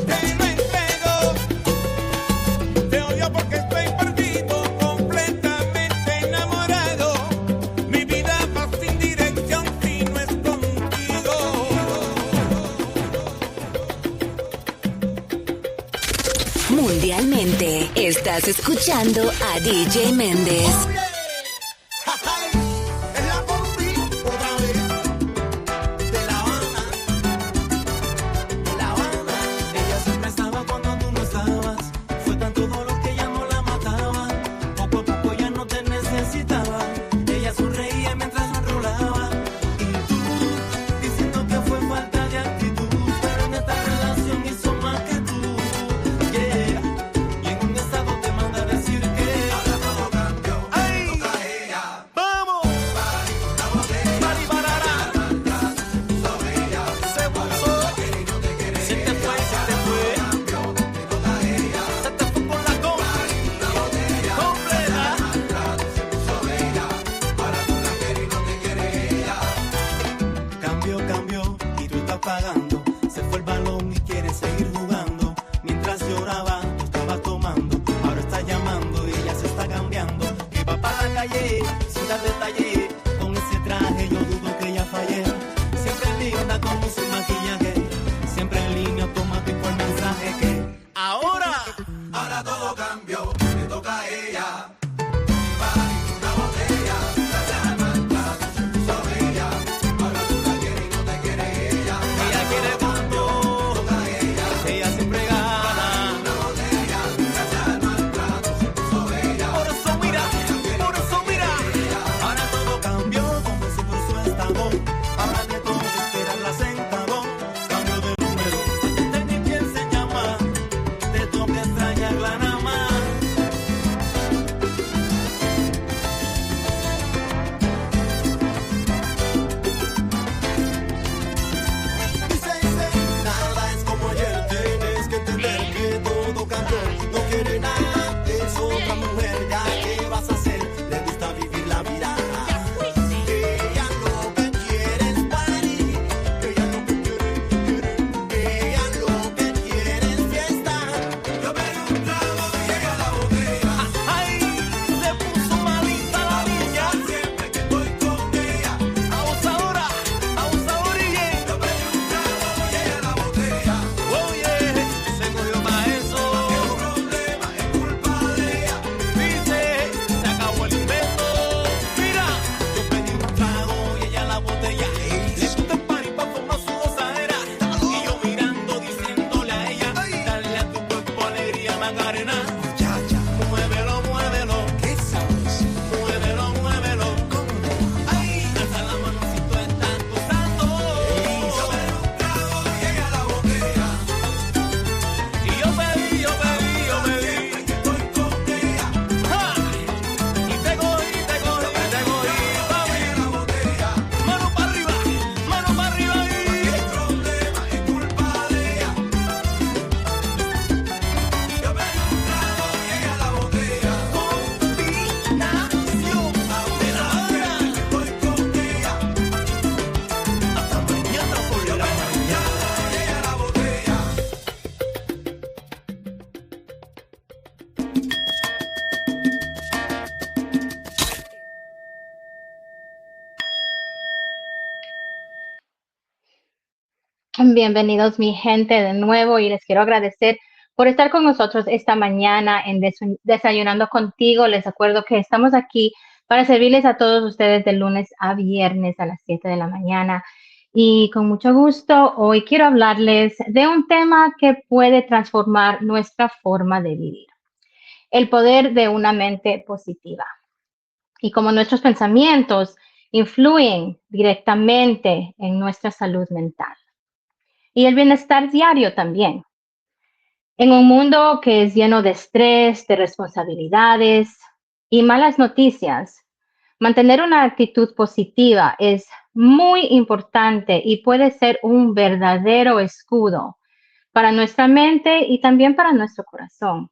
te lo entrego. Te odio porque estoy perdido, completamente enamorado. Mi vida va sin dirección si no es contigo. Mundialmente, estás escuchando a DJ Méndez. Es la combi otra vez de La Habana. detallé, si la detallé, con ese traje yo dudo que ella fallé. Siempre en línea anda como sin maquillaje, siempre en línea automático el mensaje que ahora todo cambió, me toca a ella. Bienvenidos mi gente de nuevo y les quiero agradecer por estar con nosotros esta mañana en Desayunando Contigo. Les recuerdo que estamos aquí para servirles a todos ustedes de lunes a viernes a las 7 de la mañana. Y con mucho gusto, hoy quiero hablarles de un tema que puede transformar nuestra forma de vivir. El poder de una mente positiva. Y cómo nuestros pensamientos influyen directamente en nuestra salud mental. Y el bienestar diario también. En un mundo que es lleno de estrés, de responsabilidades y malas noticias, mantener una actitud positiva es muy importante y puede ser un verdadero escudo para nuestra mente y también para nuestro corazón.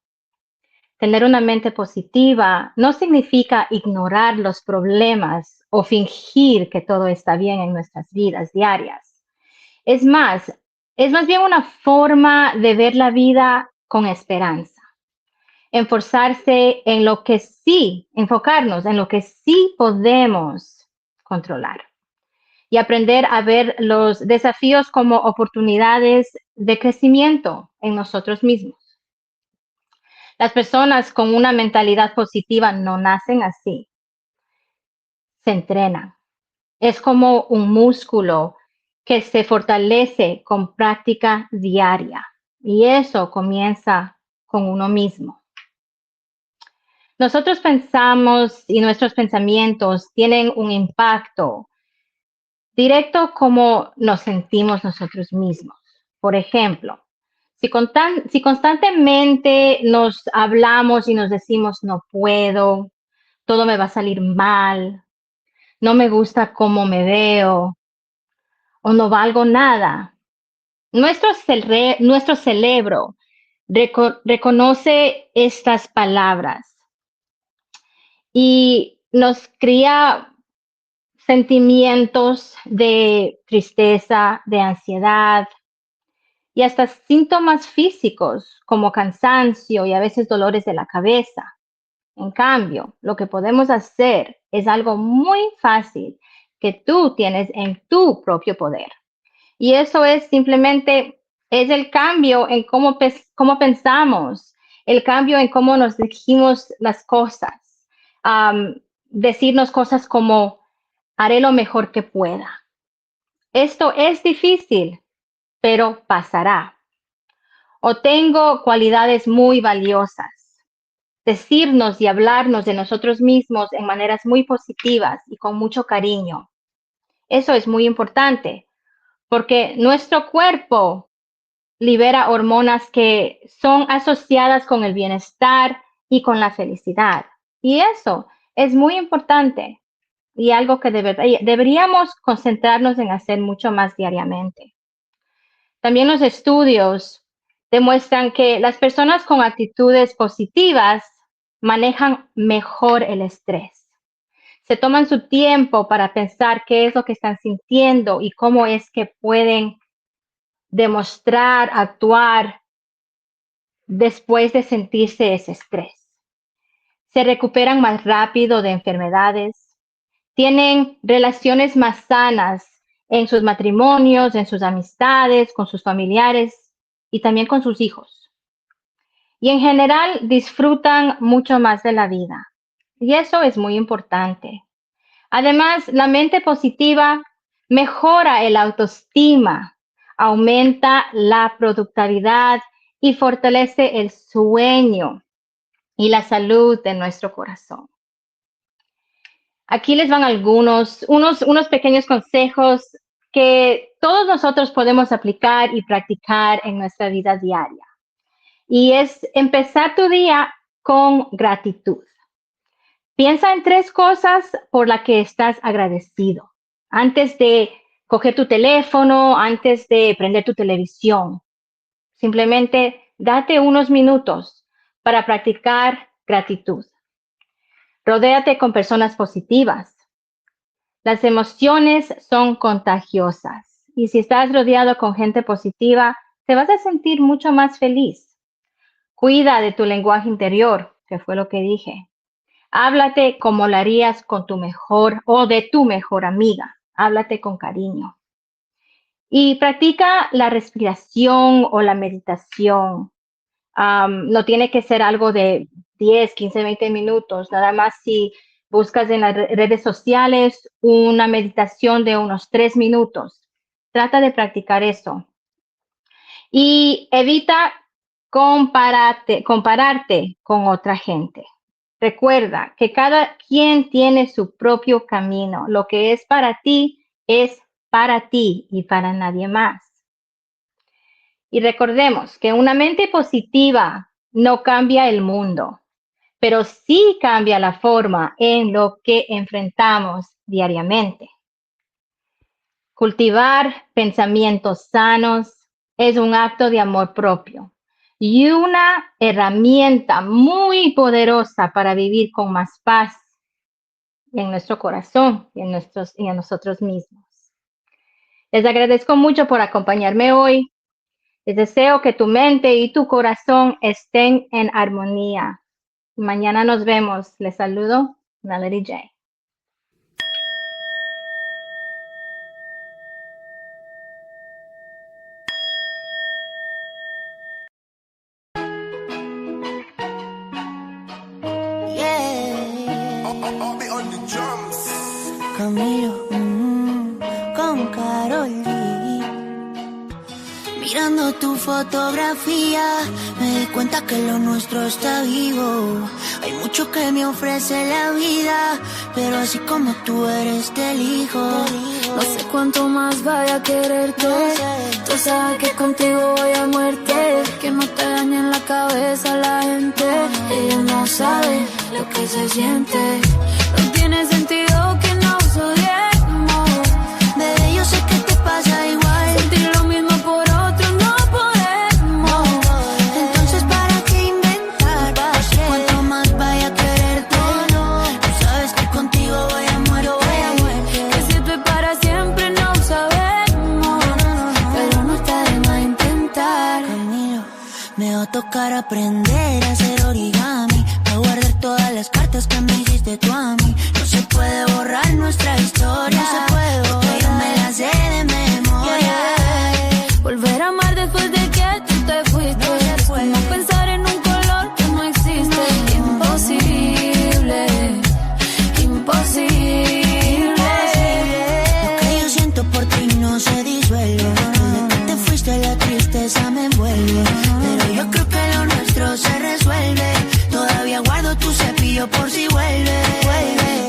Tener una mente positiva no significa ignorar los problemas o fingir que todo está bien en nuestras vidas diarias. Es más bien una forma de ver la vida con esperanza. Enfocarnos en lo que sí podemos controlar. Y aprender a ver los desafíos como oportunidades de crecimiento en nosotros mismos. Las personas con una mentalidad positiva no nacen así. Se entrenan. Es como un músculo que se fortalece con práctica diaria. Y eso comienza con uno mismo. Nosotros pensamos y nuestros pensamientos tienen un impacto directo como nos sentimos nosotros mismos. Por ejemplo, si constantemente nos hablamos y nos decimos no puedo, todo me va a salir mal, no me gusta cómo me veo o no valgo nada, nuestro cerebro reconoce estas palabras y nos crea sentimientos de tristeza, de ansiedad y hasta síntomas físicos como cansancio y a veces dolores de la cabeza. En cambio, lo que podemos hacer es algo muy fácil que tú tienes en tu propio poder. Y eso es simplemente, es el cambio en cómo pensamos, el cambio en cómo nos dirigimos las cosas. Decirnos cosas como, haré lo mejor que pueda. Esto es difícil, pero pasará. O tengo cualidades muy valiosas. Decirnos y hablarnos de nosotros mismos en maneras muy positivas y con mucho cariño. Eso es muy importante, porque nuestro cuerpo libera hormonas que son asociadas con el bienestar y con la felicidad. Y eso es muy importante y algo que deberíamos concentrarnos en hacer mucho más diariamente. También los estudios demuestran que las personas con actitudes positivas manejan mejor el estrés. Se toman su tiempo para pensar qué es lo que están sintiendo y cómo es que pueden demostrar, actuar después de sentirse ese estrés. Se recuperan más rápido de enfermedades, tienen relaciones más sanas en sus matrimonios, en sus amistades, con sus familiares y también con sus hijos. Y en general disfrutan mucho más de la vida. Y eso es muy importante. Además, la mente positiva mejora el autoestima, aumenta la productividad y fortalece el sueño y la salud de nuestro corazón. Aquí les van unos pequeños consejos que todos nosotros podemos aplicar y practicar en nuestra vida diaria. Y es empezar tu día con gratitud. Piensa en 3 cosas por las que estás agradecido. Antes de coger tu teléfono, antes de prender tu televisión. Simplemente date unos minutos para practicar gratitud. Rodéate con personas positivas. Las emociones son contagiosas y si estás rodeado con gente positiva, te vas a sentir mucho más feliz. Cuida de tu lenguaje interior, que fue lo que dije. Háblate como lo harías con tu mejor o de tu mejor amiga. Háblate con cariño. Y practica la respiración o la meditación. No tiene que ser algo de 10, 15, 20 minutos. Nada más si buscas en las redes sociales una meditación de unos 3 minutos. Trata de practicar eso. Y evita compararte con otra gente. Recuerda que cada quien tiene su propio camino. Lo que es para ti es para ti y para nadie más. Y recordemos que una mente positiva no cambia el mundo, pero sí cambia la forma en lo que enfrentamos diariamente. Cultivar pensamientos sanos es un acto de amor propio y una herramienta muy poderosa para vivir con más paz en nuestro corazón y en nosotros mismos. Les agradezco mucho por acompañarme hoy. Les deseo que tu mente y tu corazón estén en armonía. Mañana nos vemos. Les saludo, Melody J. Camilo, con Karol G. Mirando tu fotografía, me di cuenta que lo nuestro está vivo. Hay mucho que me ofrece la vida, pero así como tú eres te elijo. No sé cuánto más vaya a quererte. Tú sabes que contigo voy a muerte. Que no te dañen la cabeza la gente. Ella no sabe lo que se siente. No tiene sentido que nos odiemos. Bebé, yo sé que te pasa igual. Sentir lo mismo por otro no podemos. Entonces ¿para qué inventar? Así cuanto más vaya a quererte. Tú sabes que contigo voy a muerte. Que si esto es para siempre no sabemos. Pero no está de más intentar. Camilo, me va a tocar aprender a hacer origami, a guardar todas las yo por si vuelve.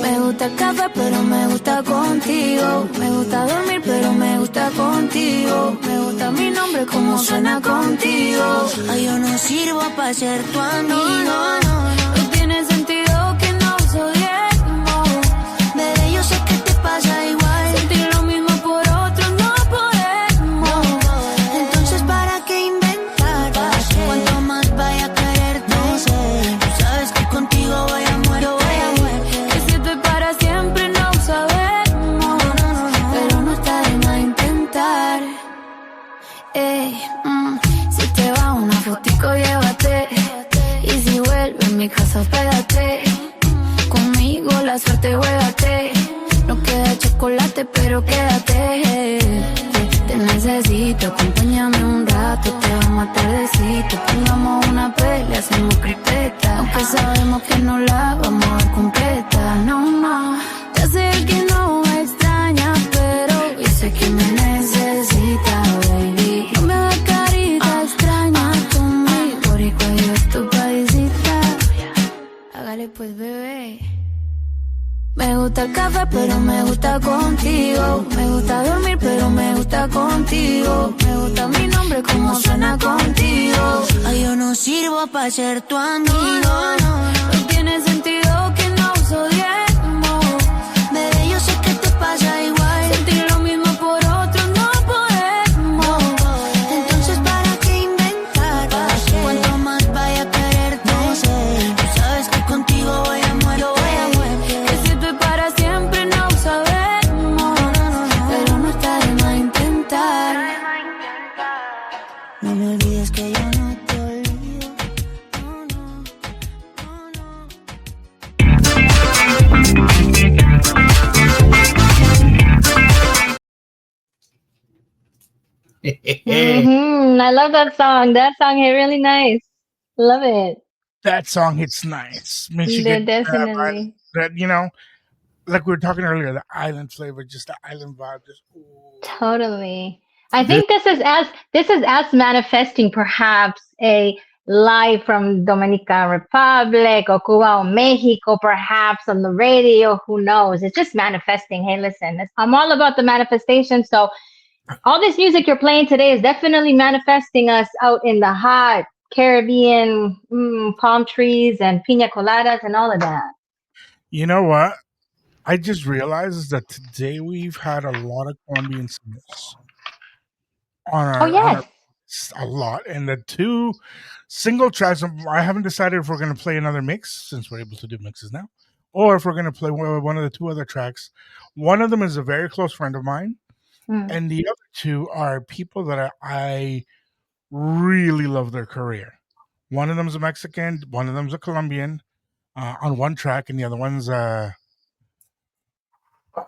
Me gusta el café, pero me gusta contigo. Me gusta dormir, pero me gusta contigo. Me gusta mi nombre, como suena contigo. Ay, yo no sirvo para ser tu amigo. No tiene sentido que nos odiemos. Bebé, yo sé que te pasa igual. Sentir lo mismo por otros no podemos. Entonces, ¿para qué inventar? Cuanto más vaya a quererte, tú sabes que contigo voy a muerte. Que si estoy para siempre no sabemos. Pero no está de más intentar. Si te va una fotico, llévate. Y si vuelve en mi casa, pégate. Conmigo la suerte, juégate. No queda chocolate, pero quédate. Te necesito, acompáñame un rato. Te vamos a tardecito. Pongamos una pelea, hacemos cripeta. Aunque sabemos que no la vamos a ver completa. No, ya sé que no me extraña, pero yo sé que me necesita, baby. No me da carita extraña conmigo, y cuando yo estoy pa' visitar. Hágale pues, bebé. Me gusta el café, pero me gusta contigo. Me gusta dormir, pero me gusta contigo. Me gusta mi nombre, como suena contigo. Ay, yo no sirvo para ser tu amigo. No tiene sentido que nos odiemos. Bebé, yo sé que te pasa igual. Sentir lo mismo por otros no podemos. Entonces, ¿para qué inventar? Cuanto más vaya a quererte, tú sabes que contigo voy a muerte. Que si estoy para siempre no sabemos. Pero no está de más intentar. No me olvides que yo no te olvido. I love that song. That song hit really nice. Love it. That song hits nice. Makes you Yeah, get definitely. that, like we were talking earlier, the island flavor, just the island vibe. Just Totally. I think this is as manifesting perhaps a live from Dominican Republic or Cuba or Mexico, perhaps on the radio. Who knows? It's just manifesting. Hey, listen, I'm all about the manifestation. So all this music you're playing today is definitely manifesting us out in the hot Caribbean, palm trees and pina coladas and all of that. You know what? I just realized that today we've had a lot of Colombian singers on our, Oh yes. a lot, and the two single tracks. I haven't decided if we're going to play another mix since we're able to do mixes now, or if we're going to play one of the two other tracks. One of them is a very close friend of mine, and the other two are people that I really love their career. One of them's a Mexican, one of them's a Colombian on one track, and the other one's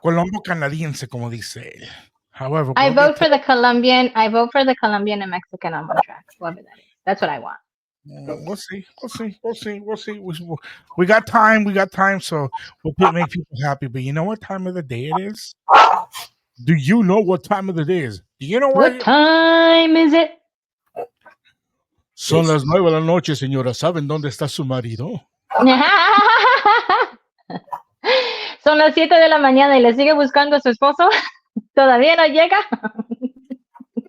Colombo Canadiense, como dice él. However, I vote for the Colombian and Mexican on one track. Whoever that is. That's what I want. We'll see. We got time, so we'll make people happy. But you know what time of the day it is? Do you know what time of the day is? Do you know what time is it? Son las 9 de la noche, señora. ¿Saben dónde está su marido? Son las 7 de la mañana y le sigue buscando a su esposo. ¿Todavía no llega?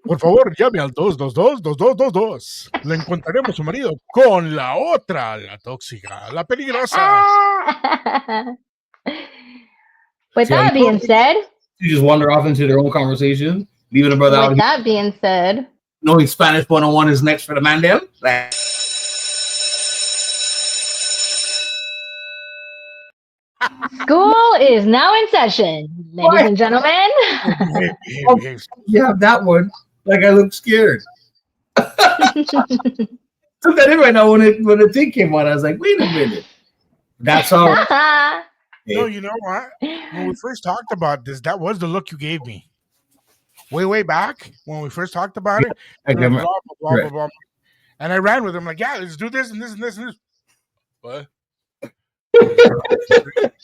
Por favor, llame al 222-2222. Le encontraremos su marido con la otra, la tóxica, la peligrosa. With that being said, you just wander off into their own conversation, leaving a brother out. With that being said, knowing Spanish 101 is next for the man them. School is now in session, ladies and gentlemen. You have that one. Like I look scared. Took that in right now when the thing came on. I was like, wait a minute. That's all. No, you know what? When we first talked about this, that was the look you gave me. Way back when we first talked about it. Blah, blah, blah. And I ran with him like, yeah, let's do this and this and this and this. What?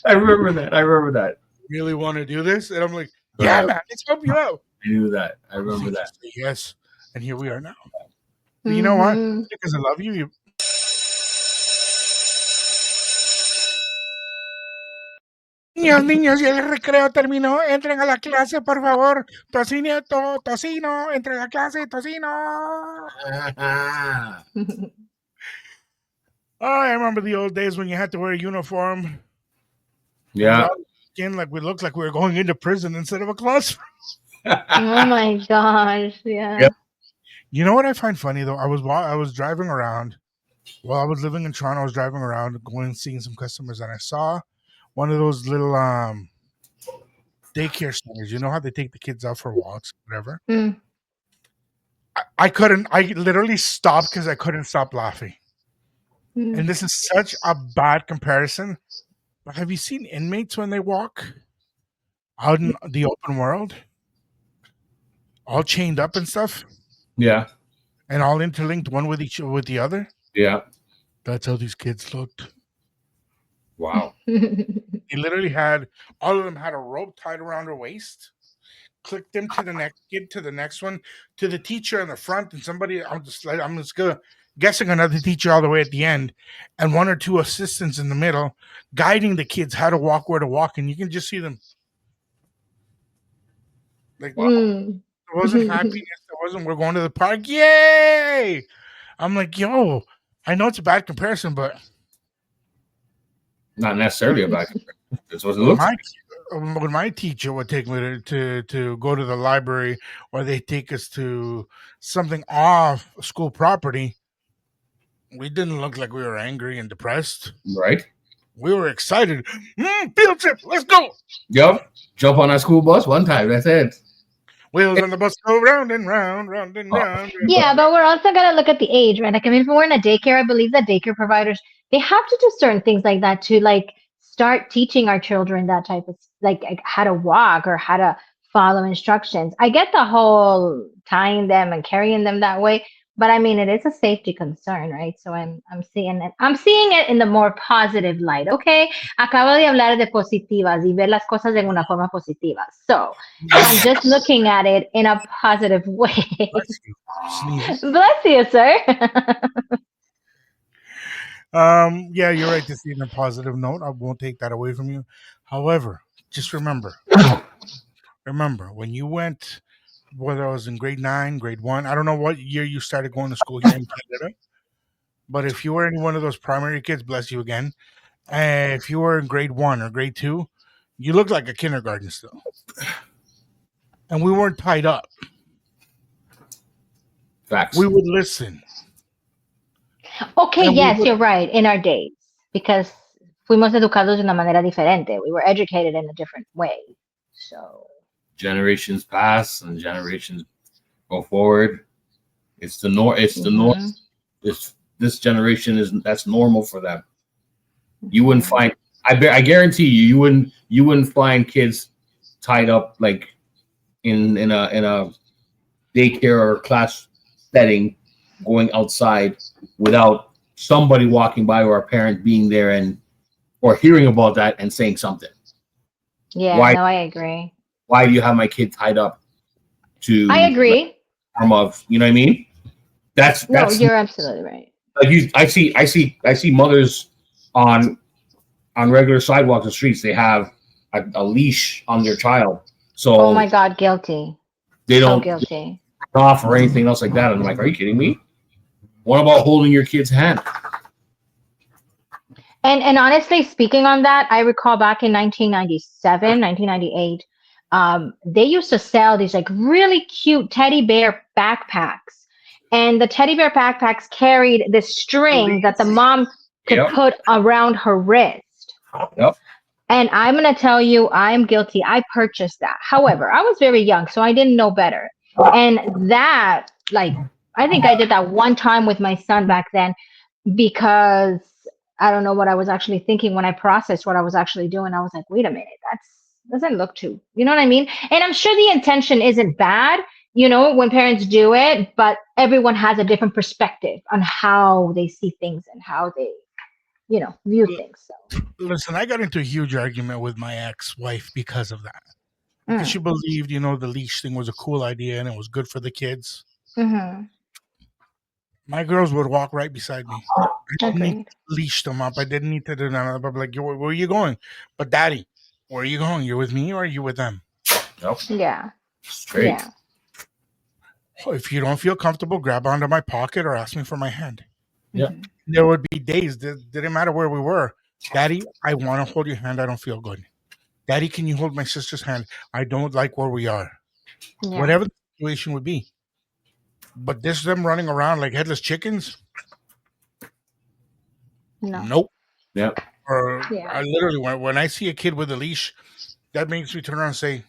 I remember that. Really want to do this? And I'm like, yeah, man, let's help you out. I knew that. I remember that. Yes. And here we are now. But you know what? Because I love you. Niños, niños, ya el recreo terminó. Entren a la clase, por favor. Tocino, tocino, entre a la clase, tocino. Oh, I remember the old days when you had to wear a uniform. Yeah. Skin like we looked like we were going into prison instead of a classroom. Oh my gosh, yeah. Yep. You know what I find funny though? I was driving around while I was living in Toronto. I was driving around, going seeing some customers, and I saw one of those little daycare centers. You know how they take the kids out for walks, whatever. Mm. I couldn't. I literally stopped because I couldn't stop laughing. Mm. And this is such a bad comparison. But have you seen inmates when they walk out in the open world, all chained up and stuff, Yeah. and all interlinked one with the other? Yeah. That's how these kids looked. Wow. They literally had all of them had a rope tied around their waist, clicked them to the next kid, to the next one, to the teacher in the front, and somebody. I'm just guessing another teacher all the way at the end, and one or two assistants in the middle, guiding the kids how to walk, where to walk, and you can just see them. Like Mm. there wasn't happiness. There wasn't. We're going to the park. Yay! I'm like, yo, I know it's a bad comparison, but Not necessarily a bad comparison. That's what it looks like. when my teacher would take me to go to the library, or they take us to something off school property, we didn't look like we were angry and depressed. Right. We were excited. Field trip, let's go. Yep. Jump on that school bus one time. That's it. Wheels on the bus go round and round, round and round. Yeah, but we're also gonna look at the age, right? Like, I mean, if we're in a daycare, I believe that daycare providers, they have to do certain things like that to like start teaching our children that type of like how to walk or how to follow instructions. I get the whole tying them and carrying them that way, but I mean, it is a safety concern, right? So I'm seeing it. I'm seeing it in the more positive light. Okay, acabo de hablar de positivas y ver las cosas en una forma positiva. So I'm just looking at it in a positive way. Bless you. Sneeze. Bless you, sir. Yeah, you're right to see it in a positive note. I won't take that away from you. However, just remember when you went, whether I was in grade 9, grade 1, I don't know what year you started going to school here in Canada, but if you were any one of those primary kids, bless you again. If you were in grade 1 or grade 2, you looked like a kindergarten still. And we weren't tied up. Facts. We would listen. Okay, And we yes, would- you're right. In our days, because fuimos educados de una manera diferente. We were educated in a different way. So Generations pass and generations go forward. It's the norm. It's the norm. Mhm. It's this generation that's normal for them. You wouldn't find. I guarantee you wouldn't find kids tied up like in a daycare or class setting, going outside without somebody walking by or a parent being there or hearing about that and saying something. yeah, Why- no, I agree. Why do you have my kid tied up to I agree. form of, you know what I mean? That's No, you're absolutely right. like I see mothers on regular sidewalks and streets. They have a leash on their child, so Oh my God, guilty. they So don't guilty. run off or anything else like that. And I'm like, are you kidding me? What about holding your kid's hand? And honestly, speaking on that, I recall back in 1997, 1998, they used to sell these like really cute teddy bear backpacks. And the teddy bear backpacks carried this string that the mom could Yep. put around her wrist. Yep. And I'm going to tell you, I'm guilty. I purchased that. However, I was very young, so I didn't know better. And that, like, I think I did that one time with my son back then because I don't know what I was actually thinking when I processed what I was actually doing. I was like, wait a minute, that's doesn't look too, you know what I mean? And I'm sure the intention isn't bad, you know, when parents do it, but everyone has a different perspective on how they see things and how they, you know, view things. So. Listen, I got into a huge argument with my ex-wife because of that. Because she believed, you know, the leash thing was a cool idea and it was good for the kids. Mm-hmm. My girls would walk right beside me. I didn't need Agreed. to leash them up. I didn't need to do none of that. But like, where are you going? But daddy, Where are you going? You're with me or are you with them? Nope. Yeah. Straight. Yeah. If you don't feel comfortable, grab onto my pocket or ask me for my hand. Yeah. There would be days that didn't matter where we were. Daddy, I want to hold your hand. I don't feel good. Daddy, can you hold my sister's hand? I don't like where we are. Yeah. Whatever the situation would be. But this them running around like headless chickens? No. Nope. Yeah. Or Yeah. I literally, when I see a kid with a leash, that makes me turn around and say,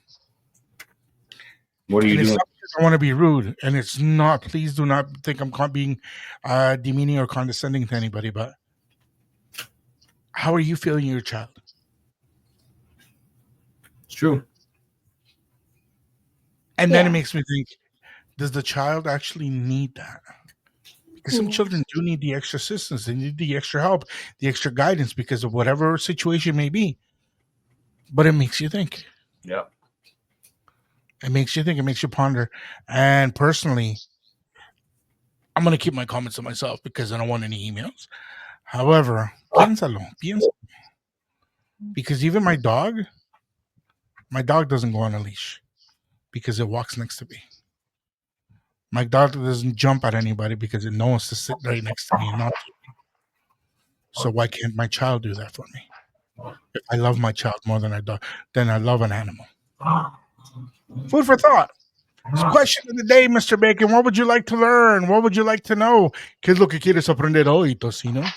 What are you and it's doing? not because I want to be rude, and it's not. Please do not think I'm being demeaning or condescending to anybody. But how are you feeling your child? It's true. And then it Yeah. makes me think: does the child actually need that? Because some Yeah. children do need the extra assistance. They need the extra help, the extra guidance, because of whatever situation may be. But it makes you think. Yeah. It makes you think. It makes you ponder. And personally, I'm going to keep my comments to myself because I don't want any emails. However, piénsalo. Because even my dog doesn't go on a leash because it walks next to me. My dog doesn't jump at anybody because it knows to sit right next to me and not to me. So why can't my child do that for me? If I love my child more than than I love an animal. Food for thought. Question of the day, Mr. Bacon. What would you like to learn? What would you like to know? ¿Qué es lo que quieres aprender hoy, Tocino?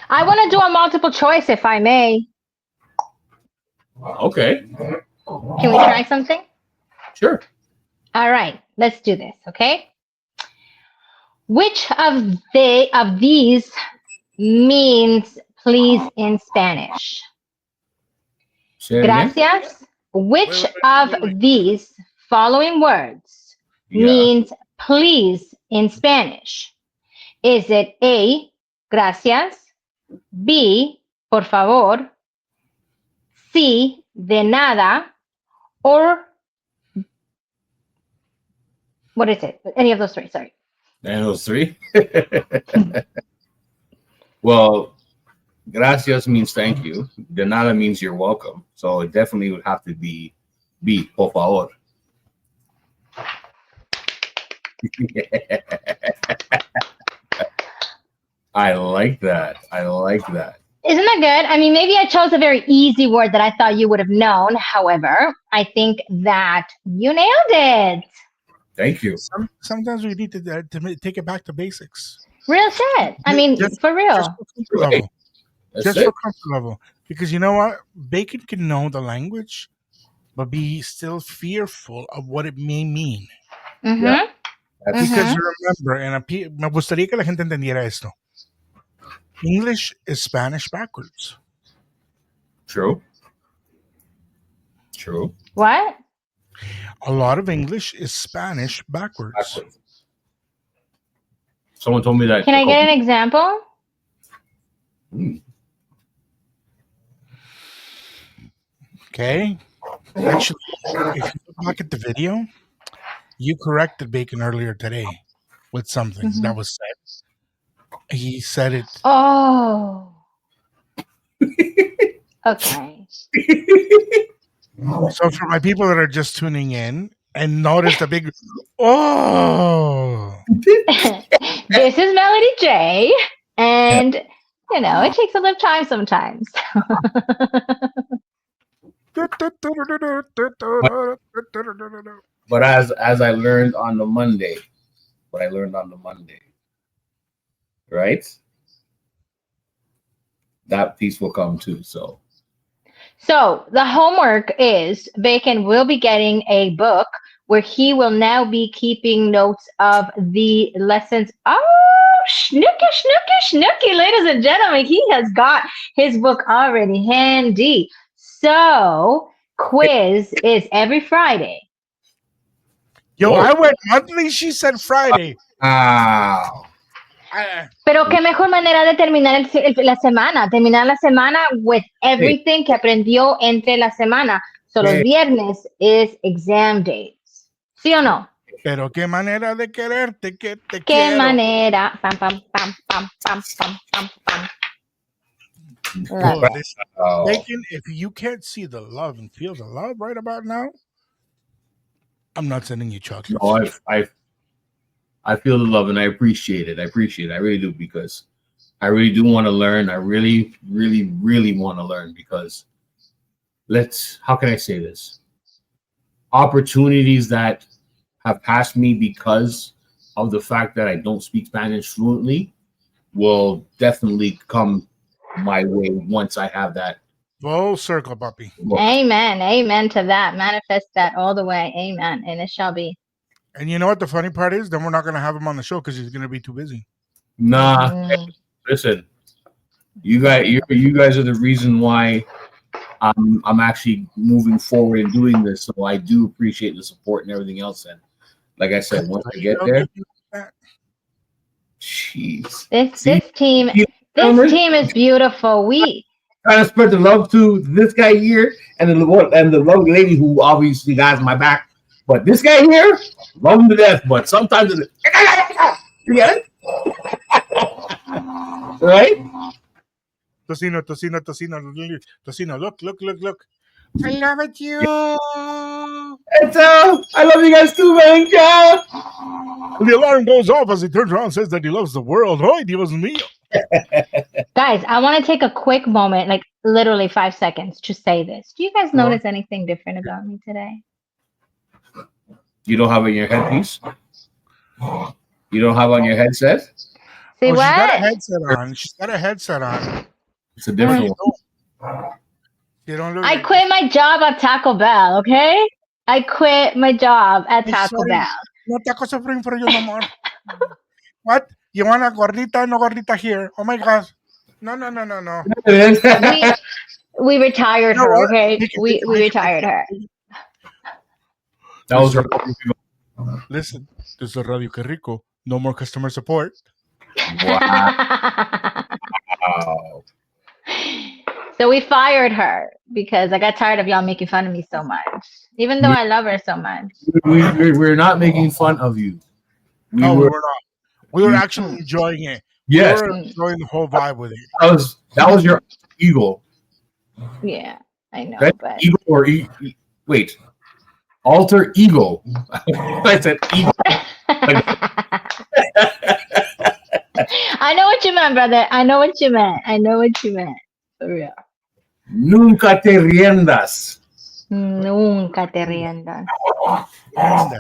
I want to do a multiple choice, if I may. Okay. Can we try something? Sure. All right, let's do this, okay? Which of these means please in Spanish? Say it again. Gracias. Which Wait. of these following words Yeah. means please in Spanish? Is it A, gracias, B, por favor, C, de nada, or what is it? Any of those three, sorry. And those three. Well, gracias means thank you. De nada means you're welcome. So it definitely would have to be B, por favor. I like that. I like that. Isn't that good? I mean, maybe I chose a very easy word that I thought you would have known. However, I think that you nailed it. Thank you. Sometimes we need to take it back to basics. Real shit. I mean, for real. Just for comfort level. That's Just it. for comfort level. Because you know what? Bacon can know the language, but be still fearful of what it may mean. Mm-hmm. Yeah. Because remember, me gustaría que la gente entendiera esto. English is Spanish backwards. True. True. What? A lot of English is Spanish backwards. Someone told me that. Can I get an example? Okay. Actually, if you look back at the video, you corrected Bacon earlier today with something that was said. He said it. Oh. Okay. So for my people that are just tuning in and notice the big This is Melody J, and you know it takes a little time sometimes. But as I learned on the Monday, right? That piece will come too. So the homework is Bacon will be getting a book where he will now be keeping notes of the lessons. Oh, snooky, ladies and gentlemen, he has got his book already handy. So quiz is every Friday. Yo, I went monthly. She said Friday. wow. Pero qué mejor manera de terminar la semana. Terminar la semana with everything que aprendió entre la semana. So los viernes is exam days. ¿Sí o no? Pero qué manera de quererte que te ¿Qué quiero. manera? Pam, pam, pam, pam, pam, pam, pam, pam. Love Oh, it. this Oh, Bacon, if you can't see the love and feel the love right about now, I'm not sending you chocolates. no, I feel the love and I appreciate it. I appreciate it. I really do because I really do want to learn. I really, really, really want to learn because how can I say this? Opportunities that have passed me because of the fact that I don't speak Spanish fluently will definitely come my way once I have that Full circle, puppy. book. Amen. Amen to that. Manifest that all the way. Amen. And it shall be. And you know what the funny part is? Then we're not going to have him on the show because he's going to be too busy. Nah, Mm. listen, you guys are the reason why I'm actually moving forward and doing this. So I do appreciate the support and everything else. And like I said, once I get there, jeez. This team is beautiful. Trying to spread the love to this guy here and the lovely lady who obviously has my back. But this guy here, love him to death. But sometimes you get it? Right? Tocino. Look. I love it, you. And so, I love you guys too, man. God. The alarm goes off as he turns around and says that he loves the world. Hoy, Dios mío. Guys, I want to take a quick moment, like literally 5 seconds, to say this. Do you guys notice anything different about me today? You don't have it in your headpiece? You don't have it on your headset? See She's got a what? headset on. She's got a headset on. It's a different one. You don't look I like- quit my job at Taco Bell, okay? I quit my job at I'm Taco sorry. Bell. No taco suffering for you no more. What? You want a gordita? No gordita here. Oh my gosh. No. We retired You know her, what? okay? Make it- We make it- retired her. That was her. Listen, this is Radio Que Rico. No more customer support. Wow. So we fired her because I got tired of y'all making fun of me so much, even though I love her so much. We're not making fun of you. No, we were not. We were actually enjoying it. Yes. We were enjoying the whole vibe with it. That was your ego. Yeah, I know, That but ego or wait, alter ego. I said ego. I know what you meant, brother. I know what you meant. For real. Nunca te riendas. Nunca te riendas.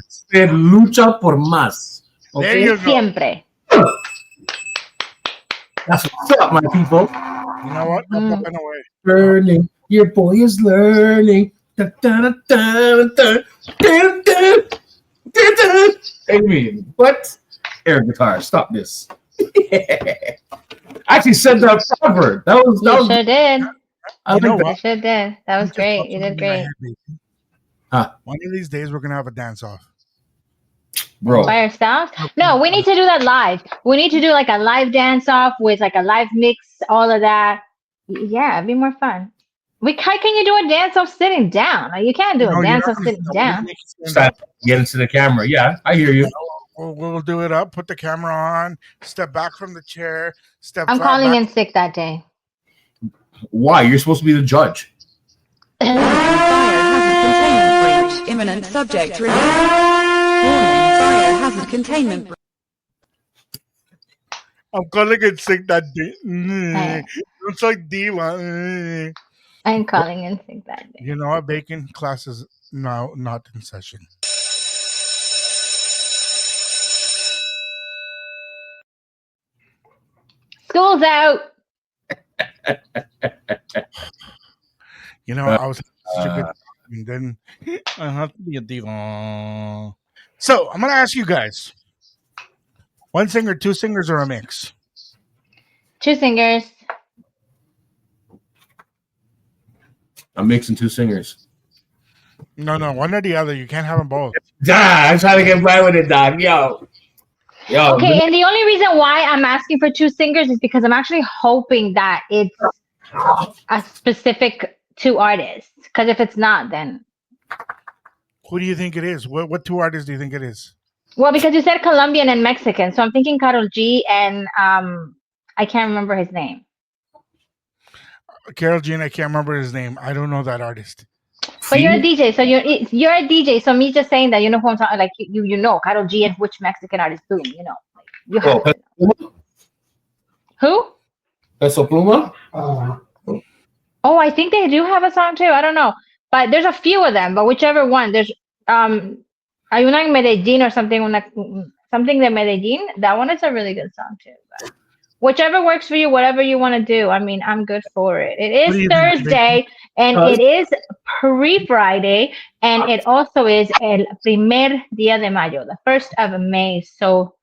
Se lucha por más. There Okay? you go. Siempre. That's what's up, my people. You know what? I'm popping away. Learning. Your boy is learning. Da, da, da, da, da, da, da, da, da. I mean, what? Air guitar. Stop this. I actually said that proper. That was. You sure did. I You know like that. You sure did. That was Just great. popped You something did in my great. head, baby. Huh. One of these days, we're going to have a dance off. Bro. By ourselves? No, we need to do that live. We need to do like a live dance off with like a live mix, all of that. Yeah, it'd be more fun. How can you do a dance off sitting down? Like, you can't do No, a you're dance not off gonna sitting stop. down. Make it stand up. Get into the camera. Yeah, I hear you. We'll do it up. Put the camera on. Step back from the chair. I'm calling in sick that day. Why? You're supposed to be the judge. Fire hazard containment breach. Imminent subject release. Warning. Fire hazard containment breach. I'm calling in sick that day. Hey. It's like diva. I'm calling in sick that day. You know what? Bacon class is now not in session. School's out. You know, I was such a good time, and then I have to be a diva. So I'm gonna ask you guys: one singer, two singers, or a mix? Two singers. I'm mixing two singers. No, one or the other. You can't have them both. I'm trying to get by with it, dog. Yo. Okay, and the only reason why I'm asking for two singers is because I'm actually hoping that it's a specific two artists. Because if it's not, then Who do you think it is? What two artists do you think it is? well, because you said Colombian and Mexican, so I'm thinking Karol G and I can't remember his name. Carol Jean, I can't remember his name. I don't know that artist. But you're a DJ, so you're a DJ. So me just saying that, you know who I'm talking, like you know Karol G and which Mexican artist, boom, you know, like you have to know. Who? Peso Pluma? Oh, I think they do have a song too. I don't know, but there's a few of them. But whichever one, there's hay una en Medellín or something, something de Medellín. That one is a really good song too. But whichever works for you, whatever you want to do. I mean, I'm good for it. It is Thursday, and it is pre-Friday, and it also is el primer día de mayo, the 1st of May. So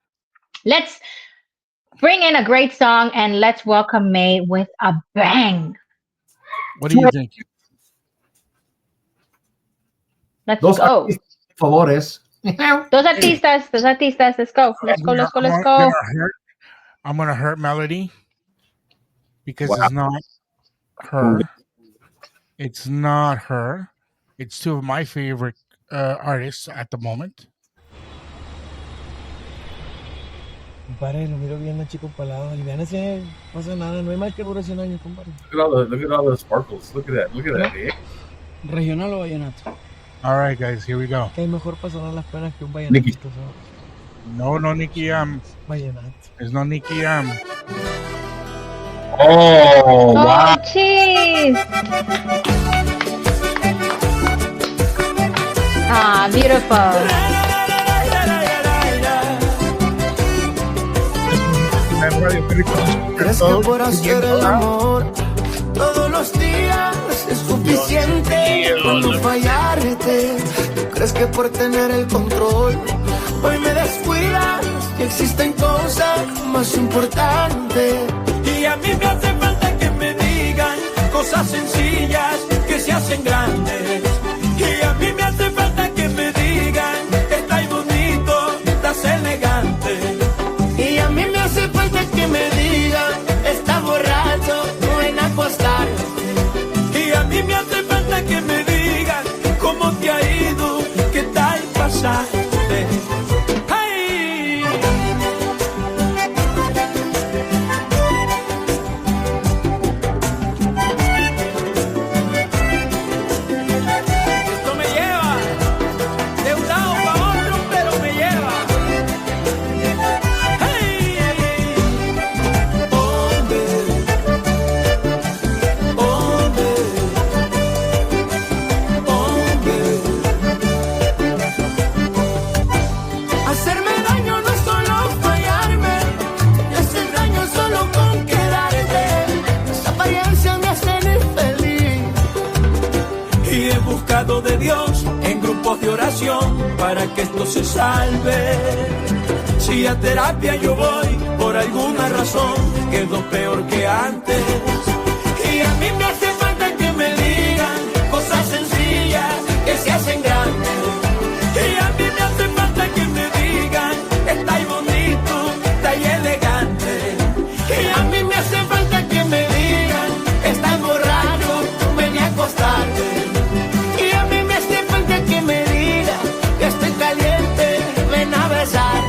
let's bring in a great song, and let's welcome May with a bang. What do you think? Let's go. Favores. Dos artistas, let's go. Let's go. I'm gonna hurt Melody because Wow. it's not her. It's not her. It's two of my favorite artists at the moment. Compadre, lo miro bien, chico palado. Aliviánese, no pasa nada, no hay más que dure 100 años, compadre. Look at all the sparkles. Look at that. Eh? Regional o vallenato. All right, guys, here we go. Que hay mejor pasar las penas que un vallenato. No, Nicky Vallenato. There's no Nicky Oh, wow. Cheese. Ah, beautiful. ¿Crees que por hacer el amor todos los días es suficiente para no fallarte? ¿Tú crees que por tener el control hoy me descuidas? Que existen cosas más importantes. Y a mí me hace falta que me digan cosas sencillas que se hacen grandes. Y a mí me hace falta que me digan estás bonito, estás elegante. Y a mí me hace falta que me digan estás borracho, ven a acostarte. Y a mí me hace falta que me digan cómo te ha ido, qué tal pasaste. ¡Ay! Esto me lleva de un lado para otro, pero me lleva. ¡Hey! Hacerme daño no es solo fallarme, y hacer daño solo con quedarte. Esa apariencia me hace infeliz. Y he buscado de Dios en grupos de oración para que esto se salve. Si a terapia yo voy, por alguna razón quedo peor que antes. Y a mí me hace falta que me digan cosas sencillas que se hacen grandes. Y a mí me hace falta que me digan estás bonito, estás elegante. Y a mí me hace falta que me digan estás borracho, ven a acostarte. Y a mí me hace falta que me digan que estoy caliente, ven a besar.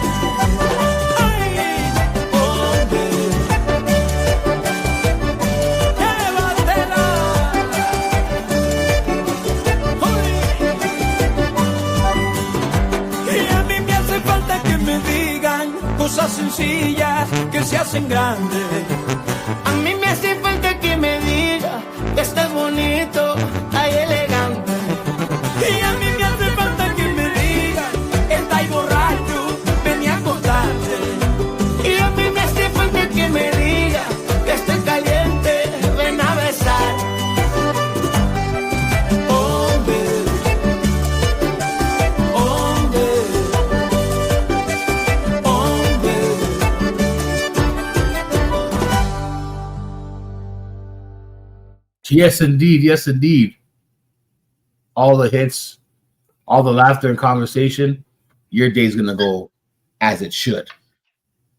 Cosas sencillas que se hacen grandes. A mí me hace falta que me diga que estás bonito, ay elegante. Y a mí me hace falta que me digan estás borracho, ven a acostarte. Y a mí me hace falta que me diga que estoy caliente, ven a besar. Yes, indeed. Yes, indeed. All the hits, all the laughter and conversation. Your day's going to go as it should.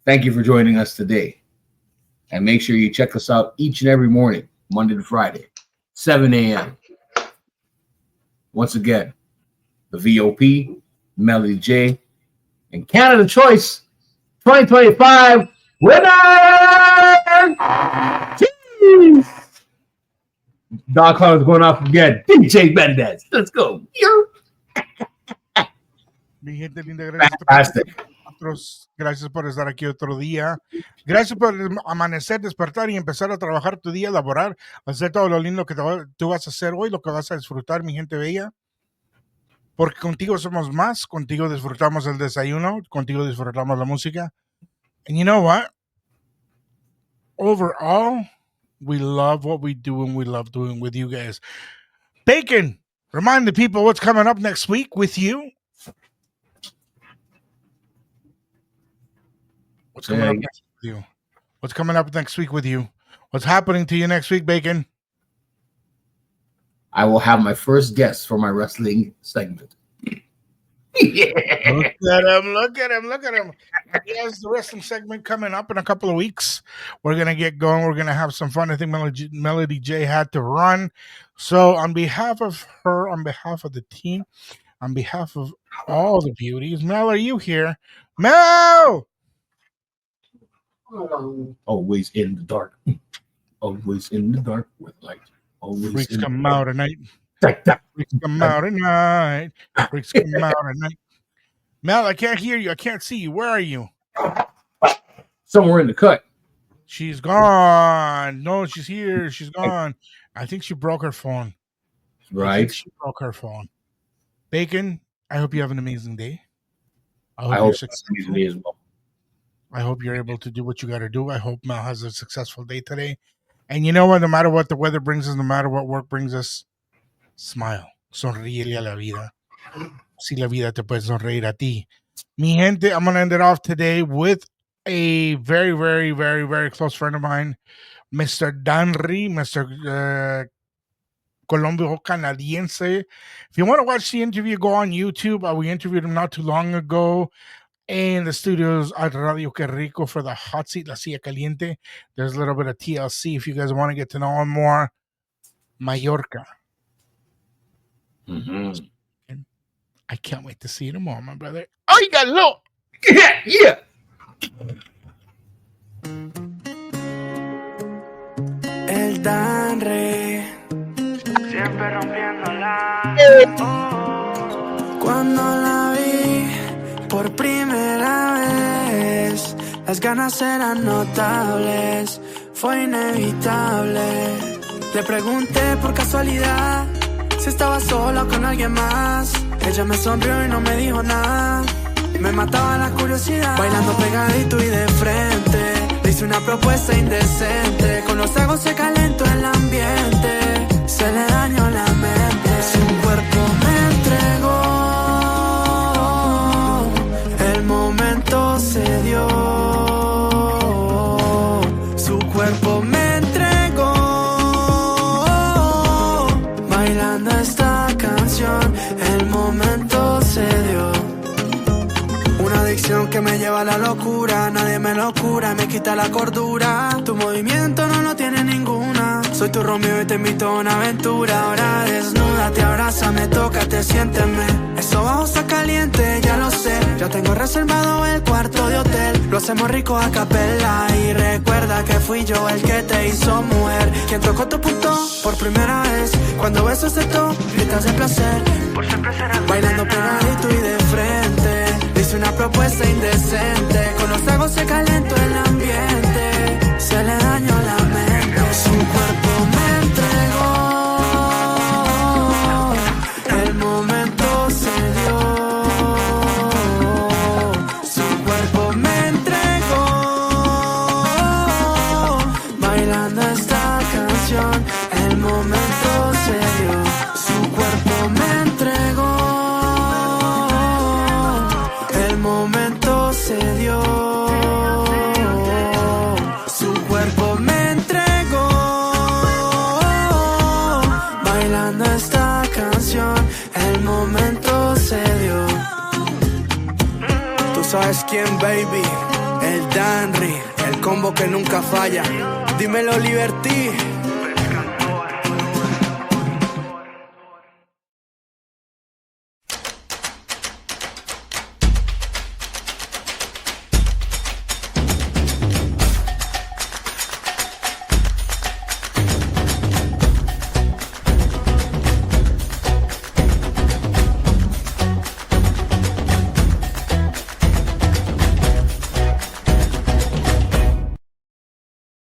Thank you for joining us today. And make sure you check us out each and every morning, Monday to Friday, 7 a.m. Once again, the VOP, Melody J, and Canada Choice 2025 winner! Cheers! Dog collar is going off again. DJ Mendez. Let's go. Mi gente linda, gracias. Fantastic. Gracias por estar aquí otro día. Gracias por amanecer, despertar y empezar a trabajar tu día, laborar, hacer todo lo lindo que tú vas a hacer hoy, lo que vas a disfrutar, mi gente bella. Porque contigo somos más, contigo disfrutamos el desayuno, contigo disfrutamos la música. And you know what? Overall, we love what we do and we love doing with you guys. Bacon, remind the people what's coming up next week with you. What's coming up next week with you? What's coming up next week with you? What's happening to you next week, Bacon? I will have my first guest for my wrestling segment. Yeah. Look at him. He has the wrestling segment coming up in a couple of weeks. We're going to get going. We're going to have some fun. I think Melody J had to run. So on behalf of her, on behalf of the team, on behalf of all the beauties, Mel, are you here? Mel! Always in the dark. Always in the dark with light. Always Freaks come out at night. Like that. Freaks come out at night. Freaks come out at night. Mel, I can't hear you. I can't see you. Where are you? Somewhere in the cut. She's gone. No, she's here. She's gone. I think she broke her phone. Right. She broke her phone. Bacon, I hope you have an amazing day. I hope it's amazing as well. I hope you're able to do what you got to do. I hope Mel has a successful day today. And you know what? No matter what the weather brings us, no matter what work brings us, smile. Sonríele a la vida. Si la vida te puede sonreír a ti. Mi gente, I'm going to end it off today with a very, very, very, very close friend of mine, Mr. Danry, Mr. Colombo Canadiense. If you want to watch the interview, go on YouTube. We interviewed him not too long ago in the studios at Radio Que Rico for the hot seat, La Silla Caliente. There's a little bit of TLC if you guys want to get to know him more. Mallorca. Mm-hmm. I can't wait to see you tomorrow, my brother. Oh, you got low. Yeah. El Danre siempre rompiéndola. Cuando la vi por primera vez, las ganas eran notables, fue inevitable. Le pregunté por casualidad si estaba sola o con alguien más. Ella me sonrió y no me dijo nada. Me mataba la curiosidad. Bailando pegadito y de frente, le hice una propuesta indecente. Con los tragos se calentó el ambiente, se le dañó la mente. Su cuerpo me entregó, el momento se dio. Su cuerpo me entregó, bailando esta canción, el momento se dio. Una adicción que me lleva a la locura, nadie me lo cura, me quita la cordura. Tu movimiento no lo tiene ninguna. Soy tu Romeo y te invito a una aventura. Ahora desnúdate, abrázame, tócate, siénteme. Eso bajo está caliente, ya lo sé. Ya tengo reservado el cuarto de hotel. Lo hacemos rico a capela. Y recuerda que fui yo el que te hizo mujer. Quien tocó tu punto por primera vez. Cuando beso ese top, gritas de placer. Por siempre será bailando pegadito y de frente. Hice una propuesta indecente. Con los tragos se calentó el ambiente, se le dañó la mente. Su cuerpo me entregó, el momento se dio. Su cuerpo me entregó, bailando esta canción, el momento se dio. Su cuerpo me entregó, el momento se dio. Su cuerpo me entregó, bailando esta canción, el momento se dio. Tú sabes quién, baby, el Danry, el combo que nunca falla. Dímelo, Liberty.